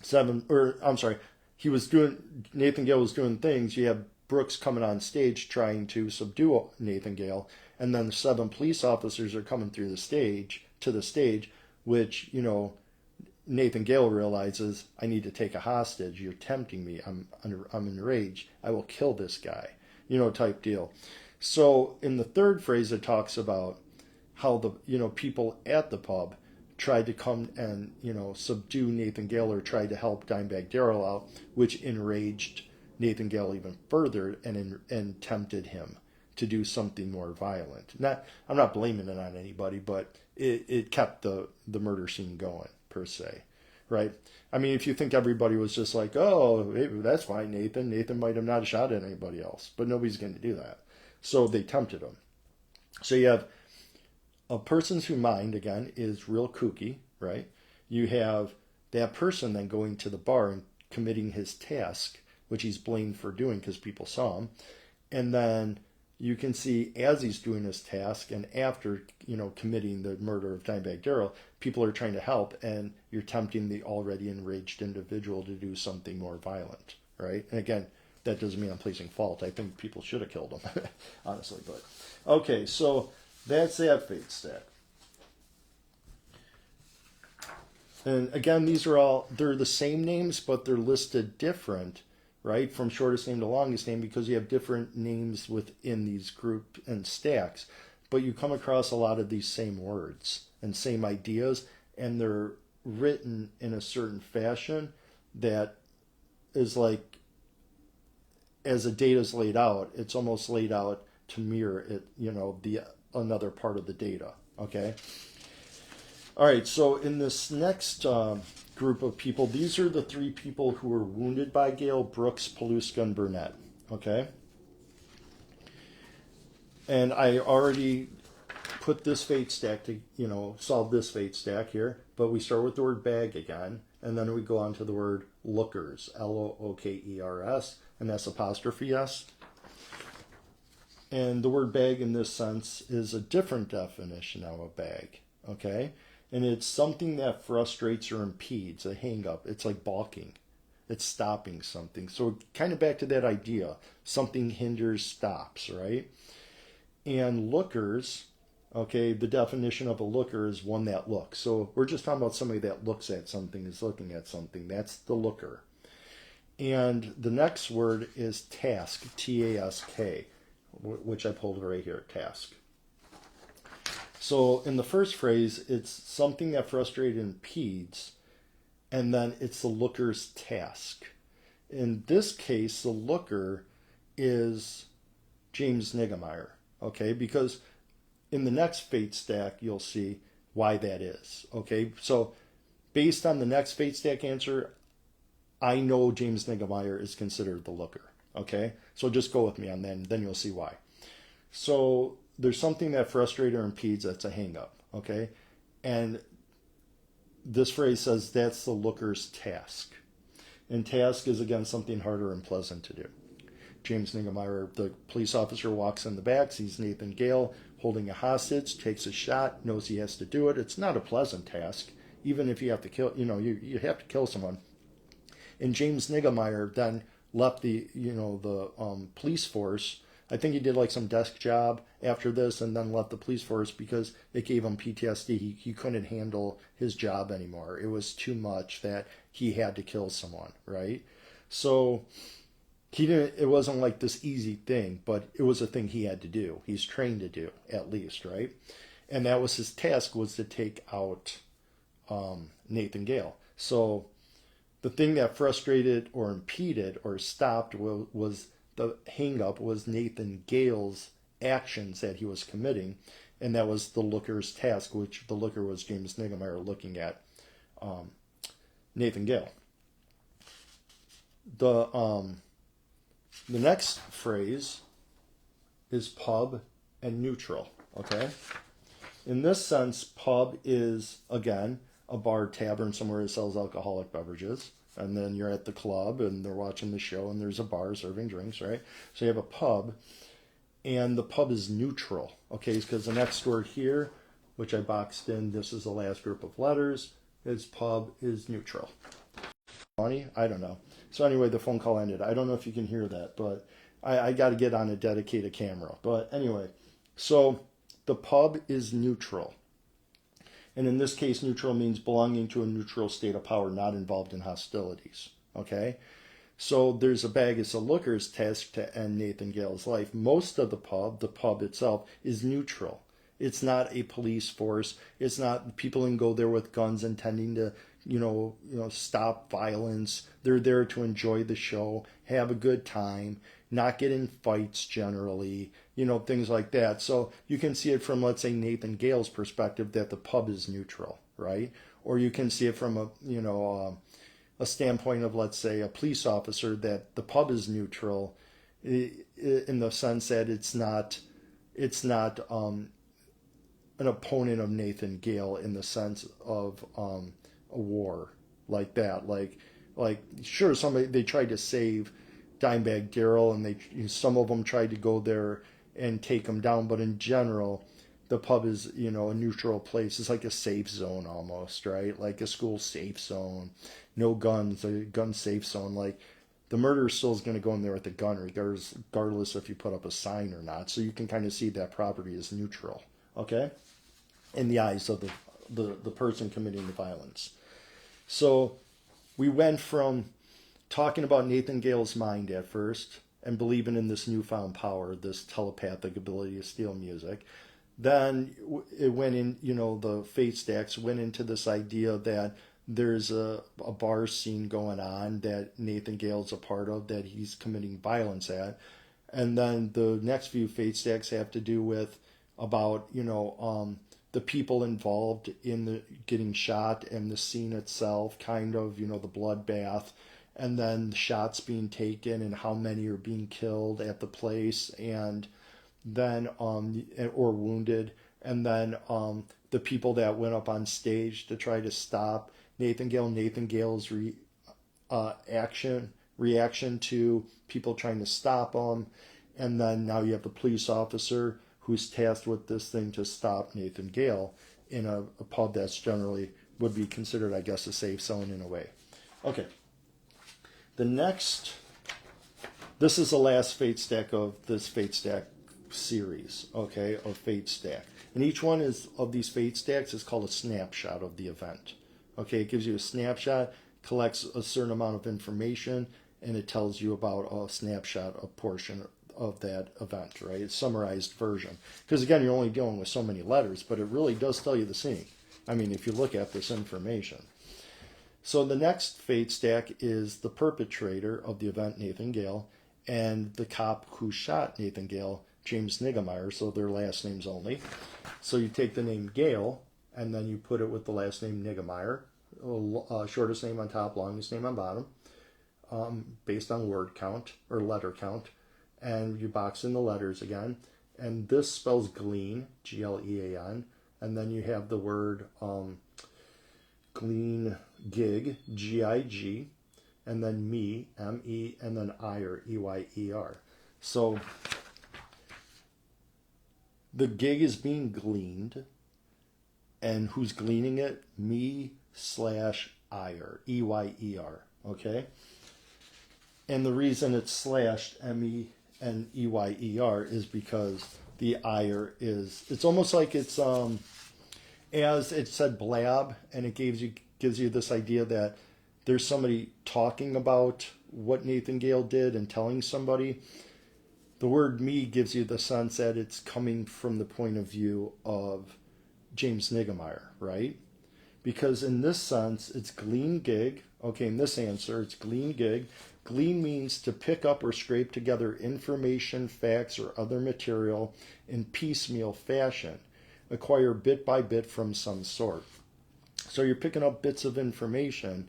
Nathan Gale was doing things. You have Brooks coming on stage trying to subdue Nathan Gale, and then the 7 police officers are coming through to the stage, which, you know, Nathan Gale realizes, I need to take a hostage. You're tempting me. I'm enraged. I will kill this guy, you know, type deal. So in the third phrase, it talks about how the, you know, people at the pub tried to come and, you know, subdue Nathan Gale or tried to help Dimebag Darrell out, which enraged Nathan Gale even further and tempted him to do something more violent. I'm not blaming it on anybody, but it kept the murder scene going, per se, right? I mean, if you think everybody was just like, oh, that's fine, Nathan might have not shot at anybody else, but nobody's going to do that. So they tempted him. So you have a person's whose mind, again, is real kooky, right? You have that person then going to the bar and committing his task, which he's blamed for doing because people saw him. And then you can see as he's doing his task and after, you know, committing the murder of Dimebag Darrell, people are trying to help, and you're tempting the already enraged individual to do something more violent, right? And again, that doesn't mean I'm placing fault. I think people should have killed him, honestly. But okay, so that's that fate stack. And again, these are they're the same names, but they're listed different, right? From shortest name to longest name, because you have different names within these group and stacks. But you come across a lot of these same words and same ideas, and they're written in a certain fashion that is like, as the data is laid out, it's almost laid out to mirror it, you know, the another part of the data. Okay. All right. So in this next group of people, these are the 3 people who were wounded by Gale: Brooks, Paluska, and Burnett. Okay. And I already put this fate stack to, you know, solve this fate stack here, but we start with the word bag again, and then we go on to the word lookers, Lookers, and that's apostrophe S. And the word bag in this sense is a different definition of a bag, okay? And it's something that frustrates or impedes, a hang-up. It's like balking. It's stopping something. So kind of back to that idea, something hinders, stops, right? And lookers, okay, the definition of a looker is one that looks. So we're just talking about somebody that looks at something, is looking at something. That's the looker. And the next word is task, T-A-S-K, which I pulled right here, task. So in the first phrase, it's something that frustrates and impedes, and then it's the looker's task. In this case, the looker is James Niggemeyer, okay? Because in the next fate stack, you'll see why that is, okay? So based on the next fate stack answer, I know James Niggemeyer is considered the looker, okay? So just go with me on that, and then you'll see why. So there's something that frustrates or impedes, that's a hang-up, okay? And this phrase says that's the looker's task. And task is, again, something harder and pleasant to do. James Niggemeyer, the police officer, walks in the back, sees Nathan Gale holding a hostage, takes a shot, knows he has to do it. It's not a pleasant task, even if you have to kill, you know, you have to kill someone. And James Niggemeyer then left the police force. I think he did like some desk job after this, and then left the police force because it gave him PTSD. He couldn't handle his job anymore. It was too much that he had to kill someone, right? So it wasn't like this easy thing, but it was a thing he had to do. He's trained to do, at least, right? And that was his task, was to take out Nathan Gale. So the thing that frustrated or impeded or stopped was the hang-up was Nathan Gale's actions that he was committing, and that was the looker's task, which the looker was James Niggemeyer looking at Nathan Gale. The next phrase is pub and neutral, okay? In this sense, pub is, again, a bar, tavern, somewhere that sells alcoholic beverages. And then you're at the club and they're watching the show and there's a bar serving drinks, right? So you have a pub, and the pub is neutral, okay? Because the next word here, which I boxed in, this is the last group of letters, is pub is neutral. Funny? I don't know. So anyway, the phone call ended. I don't know if you can hear that, but I got to get on a dedicated camera. But anyway, so the pub is neutral. And in this case, neutral means belonging to a neutral state of power, not involved in hostilities. Okay? So there's a bag of lookers tasked to end Nathan Gale's life. Most of the pub itself, is neutral. It's not a police force. It's not people can go there with guns intending to, stop violence. They're there to enjoy the show, have a good time, not get in fights generally, things like that. So you can see it from, let's say, Nathan Gale's perspective that the pub is neutral, right? Or you can see it from a standpoint of, let's say, a police officer, that the pub is neutral in the sense that it's not an opponent of Nathan Gale in the sense of a war like that. Like sure, they tried to save Dimebag Darrell, and some of them tried to go there and take him down, but in general, the pub is a neutral place. It's like a safe zone almost, right? Like a school safe zone, no guns, a gun safe zone. Like the murderer still is going to go in there with a gun, regardless if you put up a sign or not. So you can kind of see that property is neutral, okay, in the eyes of the person committing the violence. So we went from talking about Nathan Gale's mind at first and believing in this newfound power, this telepathic ability to steal music. Then it went in, the fate stacks went into this idea that there's a bar scene going on that Nathan Gale's a part of, that he's committing violence at. And then the next few fate stacks have to do with about, the people involved in the getting shot and the scene itself, kind of, the bloodbath, and then the shots being taken and how many are being killed at the place, and then or wounded, and then the people that went up on stage to try to stop Nathan Gale's reaction to people trying to stop him, and then now you have the police officer who's tasked with this thing to stop Nathan Gale in a pub that's generally would be considered, I guess, a safe zone in a way. Okay. This is the last fate stack of this fate stack series, okay, of fate stack. And each one of these fate stacks is called a snapshot of the event. Okay, it gives you a snapshot, collects a certain amount of information, and it tells you about a snapshot, a portion of that event, right? It's summarized version. Because again, you're only dealing with so many letters, but it really does tell you the scene. I mean, if you look at this information. So the next fate stack is the perpetrator of the event, Nathan Gale, and the cop who shot Nathan Gale, James Niggemeyer, so their last names only. So you take the name Gale, and then you put it with the last name Niggemeyer, shortest name on top, longest name on bottom, based on word count or letter count. And you box in the letters again. And this spells glean, Glean, and then you have the word glean, gig, Gig, and then me, Me, and then ire, Eyer. So the gig is being gleaned, and who's gleaning it? Me/ire, Eyer, okay? And the reason it's slashed, Me and Eyer, is because the ire is, it's almost like it's, as it said blab, and it gives you this idea that there's somebody talking about what Nathan Gale did and telling somebody. The word me gives you the sense that it's coming from the point of view of James Niggemeyer, right? Because in this sense, it's glean gig. Okay, in this answer, it's glean gig. Glean means to pick up or scrape together information, facts, or other material in piecemeal fashion. Acquire bit by bit from some sort. So you're picking up bits of information.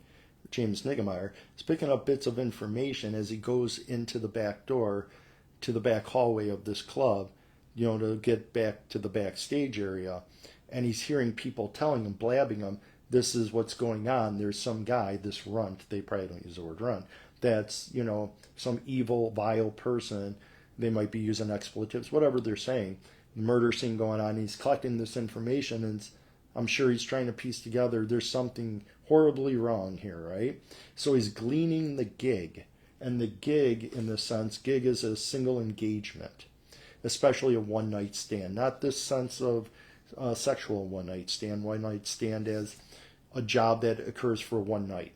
James Niggemeyer is picking up bits of information as he goes into the back door to the back hallway of this club, to get back to the backstage area. And he's hearing people telling him, blabbing him, this is what's going on. There's some guy, this runt, they probably don't use the word runt, that's, some evil, vile person. They might be using expletives, whatever they're saying. Murder scene going on. He's collecting this information, and I'm sure he's trying to piece together there's something horribly wrong here, right? So he's gleaning the gig. And the gig, in the sense, gig is a single engagement, especially a one-night stand. Not this sense of sexual one-night stand. One-night stand as a job that occurs for one night.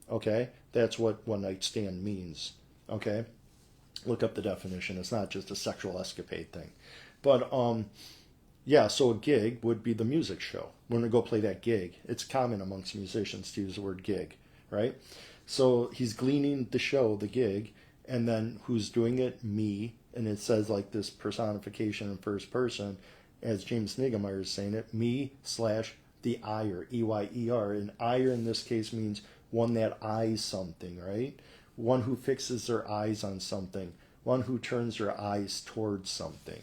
Okay? That's what one-night stand means. Okay? Look up the definition. It's not just a sexual escapade thing. But, yeah, so a gig would be the music show. When we go play that gig, it's common amongst musicians to use the word gig, right? So he's gleaning the show, the gig, and then who's doing it? Me. And it says like this personification in first person, as James Niggemeyer is saying it, me slash the eyer, E-Y-E-R. And eyer in this case means one that eyes something, right? One who fixes their eyes on something, one who turns their eyes towards something.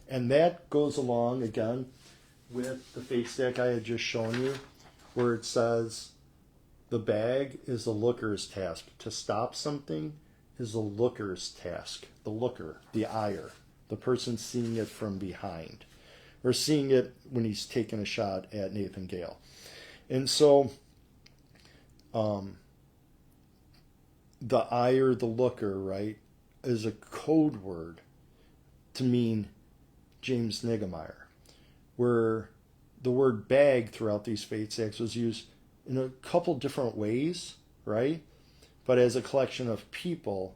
And that goes along, again, with the fate stack I had just shown you, where it says the bag is the looker's task. To stop something is the looker's task. The looker, the eyer, the person seeing it from behind, or seeing it when he's taking a shot at Nathan Gale. And so the eyer, the looker, right, is a code word to mean James Niggemeyer, where the word bag throughout these fate stacks was used in a couple different ways, right? But as a collection of people,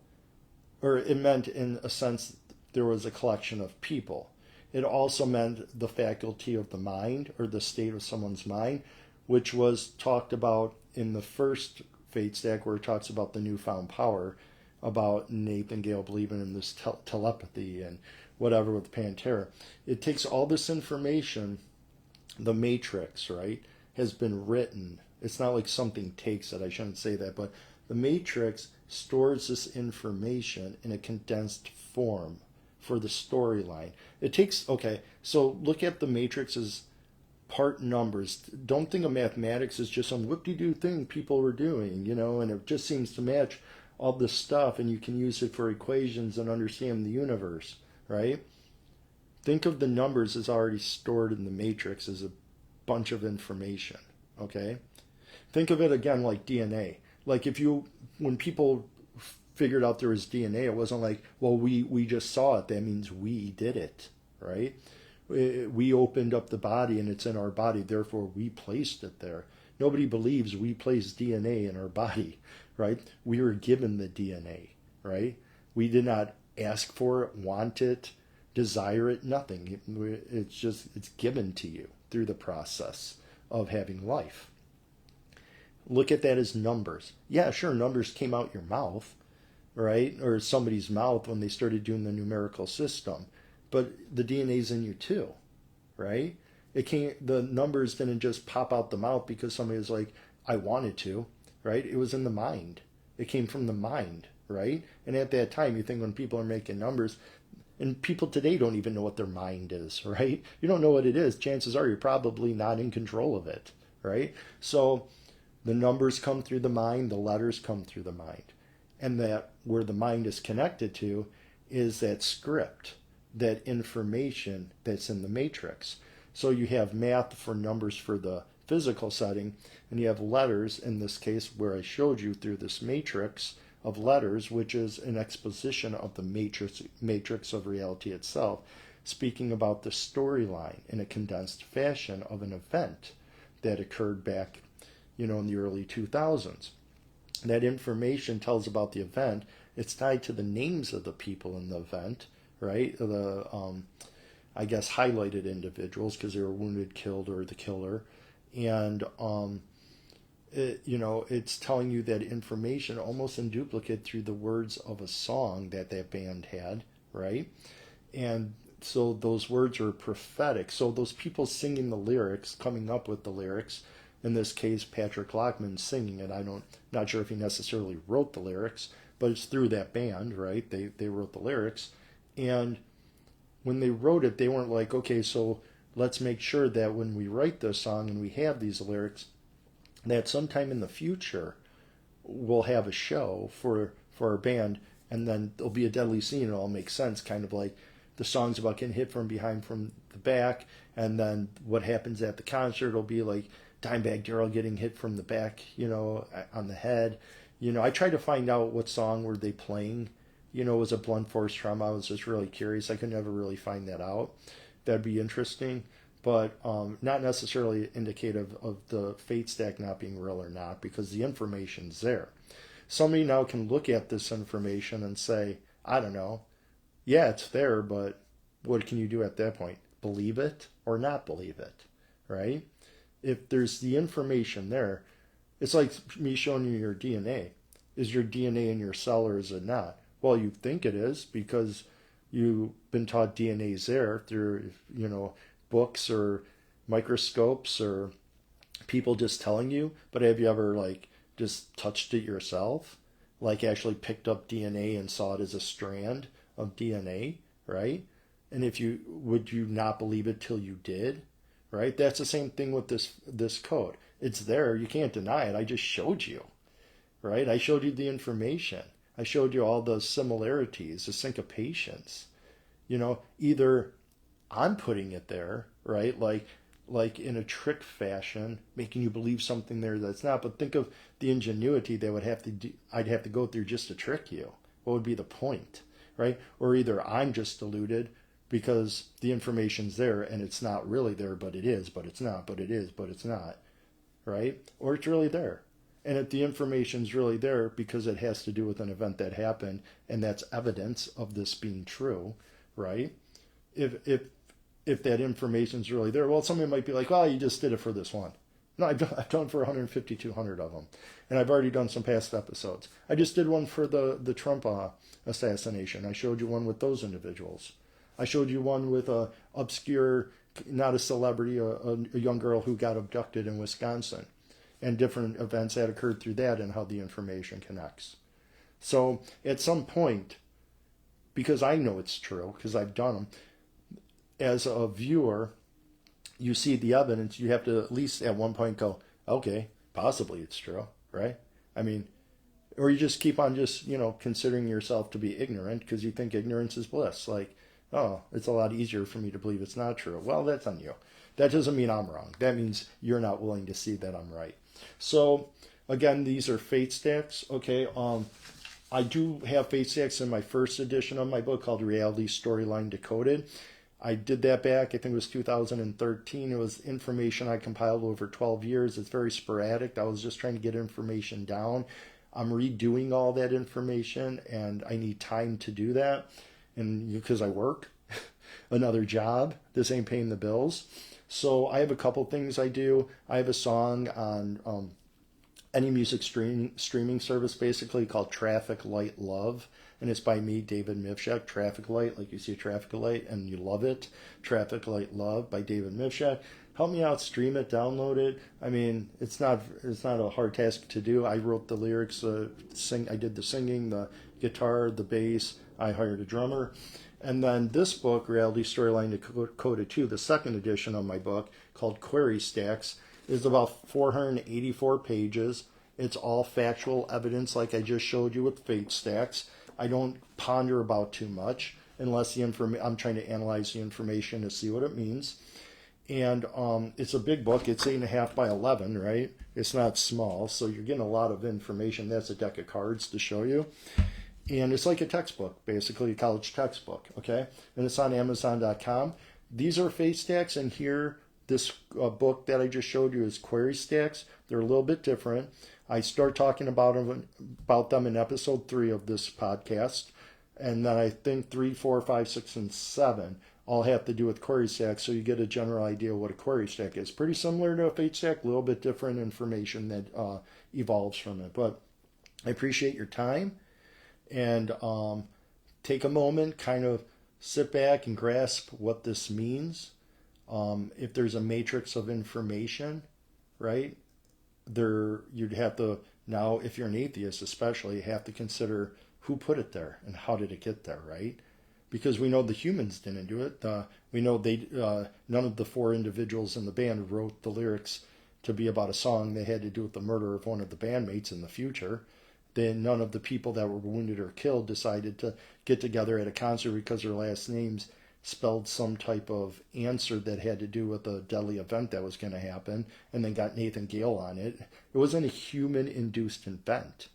or it meant in a sense there was a collection of people. It also meant the faculty of the mind, or the state of someone's mind, which was talked about in the first fate stack, where it talks about the newfound power, about Nathan Gale believing in this telepathy and whatever with Pantera. It takes all this information, the matrix, right, has been written. It's not like something takes it, I shouldn't say that, but the matrix stores this information in a condensed form for the storyline. It takes, okay, so look at the matrix as part numbers. Don't think of mathematics as just some whoop-de-doo thing people were doing, you know, and it just seems to match all this stuff, and you can use it for equations and understand the universe, right? Think of the numbers as already stored in the matrix as a bunch of information, okay? Think of it again like DNA. Like when people figured out there was DNA, it wasn't like, well, we just saw it. That means we did it, right? We opened up the body and it's in our body, therefore we placed it there. Nobody believes we placed DNA in our body, right? We were given the DNA, right? We did not ask for it, want it, desire it, nothing. It's given to you through the process of having life. Look at that as numbers. Yeah, sure, numbers came out your mouth, right? Or somebody's mouth when they started doing the numerical system. But the DNA's in you too, right? The numbers didn't just pop out the mouth because somebody was like, I wanted to, right? It was in the mind. It came from the mind, right? And at that time, you think when people are making numbers, and people today don't even know what their mind is, right? You don't know what it is. Chances are you're probably not in control of it, right? So the numbers come through the mind, the letters come through the mind. And that where the mind is connected to is that script, that information that's in the matrix. So you have math for numbers for the physical setting, and you have letters, in this case, where I showed you through this matrix of letters, which is an exposition of the matrix of reality itself, speaking about the storyline in a condensed fashion of an event that occurred back, in the early 2000s. That information tells about the event. It's tied to the names of the people in the event, right? I guess highlighted individuals because they were wounded, killed, or the killer. And it's telling you that information almost in duplicate through the words of a song that band had, right? And so those words are prophetic. So those people singing the lyrics, coming up with the lyrics, in this case, Patrick Lockman singing it. Not sure if he necessarily wrote the lyrics, but it's through that band, right? They wrote the lyrics. And when they wrote it, they weren't like, okay, so let's make sure that when we write this song and we have these lyrics, that sometime in the future we'll have a show for our band, and then there'll be a deadly scene and it'll all make sense, kind of like the song's about getting hit from behind, from the back, and then what happens at the concert will be like Dimebag Darrell getting hit from the back, on the head, I tried to find out what song were they playing. It was a blunt force trauma. I was just really curious. I could never really find that out. That'd be interesting, but not necessarily indicative of the fate stack not being real or not, because the information's there. Somebody now can look at this information and say, I don't know, yeah, it's there, but what can you do at that point? Believe it or not believe it, right? If there's the information there, it's like me showing you your DNA. Is your DNA in your cell or is it not? Well, you think it is because you've been taught DNA is there through, books or microscopes or people just telling you. But have you ever just touched it yourself? Like actually picked up DNA and saw it as a strand of DNA, right? And would you not believe it till you did, right? That's the same thing with this code. It's there. You can't deny it. I just showed you, right? I showed you the information. I showed you all the similarities, the syncopations. Either I'm putting it there, right? Like in a trick fashion, making you believe something there that's not. But think of the ingenuity that I'd have to go through just to trick you. What would be the point, right? Or either I'm just deluded because the information's there and it's not really there, but it is, but it's not, but it is, but it's not, right? Or it's really there. And if the information's really there because it has to do with an event that happened and that's evidence of this being true, right? If that information's really there, well, somebody might be like, well, you just did it for this one. No, I've done for 150, 200 of them. And I've already done some past episodes. I just did one for the Trump assassination. I showed you one with those individuals. I showed you one with a obscure, not a celebrity, a young girl who got abducted in Wisconsin, and different events that occurred through that and how the information connects. So at some point, because I know it's true, because I've done them, as a viewer, you see the evidence, you have to at least at one point go, okay, possibly it's true, right? I mean, or you just keep on considering yourself to be ignorant because you think ignorance is bliss. Like, oh, it's a lot easier for me to believe it's not true. Well, that's on you. That doesn't mean I'm wrong. That means you're not willing to see that I'm right. So, again, these are fate stacks, okay? I do have fate stacks in my first edition of my book called Reality Storyline Decoded. I did that back, I think it was 2013. It was information I compiled over 12 years. It's very sporadic. I was just trying to get information down. I'm redoing all that information, and I need time to do that. And because I work another job, this ain't paying the bills. So I have a couple things I do. I have a song on any music streaming service, basically, called Traffic Light Love. And it's by me, David Mivshek. Traffic Light, like you see a traffic light and you love it. Traffic Light Love by David Mivshek. Help me out, stream it, download it. I mean, it's not a hard task to do. I wrote the lyrics, I did the singing, the guitar, the bass. I hired a drummer. And then this book, Reality Storyline Decoded 2, the second edition of my book, called Query Stacks, is about 484 pages. It's all factual evidence like I just showed you with fate stacks. I don't ponder about too much unless I'm trying to analyze the information to see what it means. And it's a big book. It's 8.5 by 11, right? It's not small, so you're getting a lot of information. That's a deck of cards to show you. And it's like a textbook, basically a college textbook, okay? And it's on Amazon.com. These are fate stacks, and here, this book that I just showed you is query stacks. They're a little bit different. I start talking about them in episode 3 of this podcast. And then I think 3, 4, 5, 6, and 7 all have to do with query stacks, so you get a general idea of what a query stack is. Pretty similar to a fate stack, a little bit different information that evolves from it. But I appreciate your time. And take a moment, kind of sit back and grasp what this means. If there's a matrix of information, right, you'd have to, now if you're an atheist especially, you have to consider who put it there and how did it get there, right? Because we know the humans didn't do it. We know none of the 4 individuals in the band wrote the lyrics to be about a song that had to do with the murder of one of the bandmates in the future. Then none of the people that were wounded or killed decided to get together at a concert because their last names spelled some type of answer that had to do with a deadly event that was going to happen, and then got Nathan Gale on it. It wasn't a human-induced event.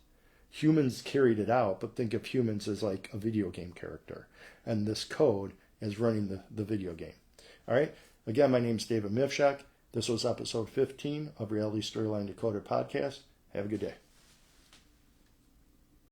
humans carried it out, but think of humans as like a video game character. And this code is running the video game. All right. Again, my name's David Mivshek. This was episode 15 of Reality Storyline Decoded podcast. Have a good day.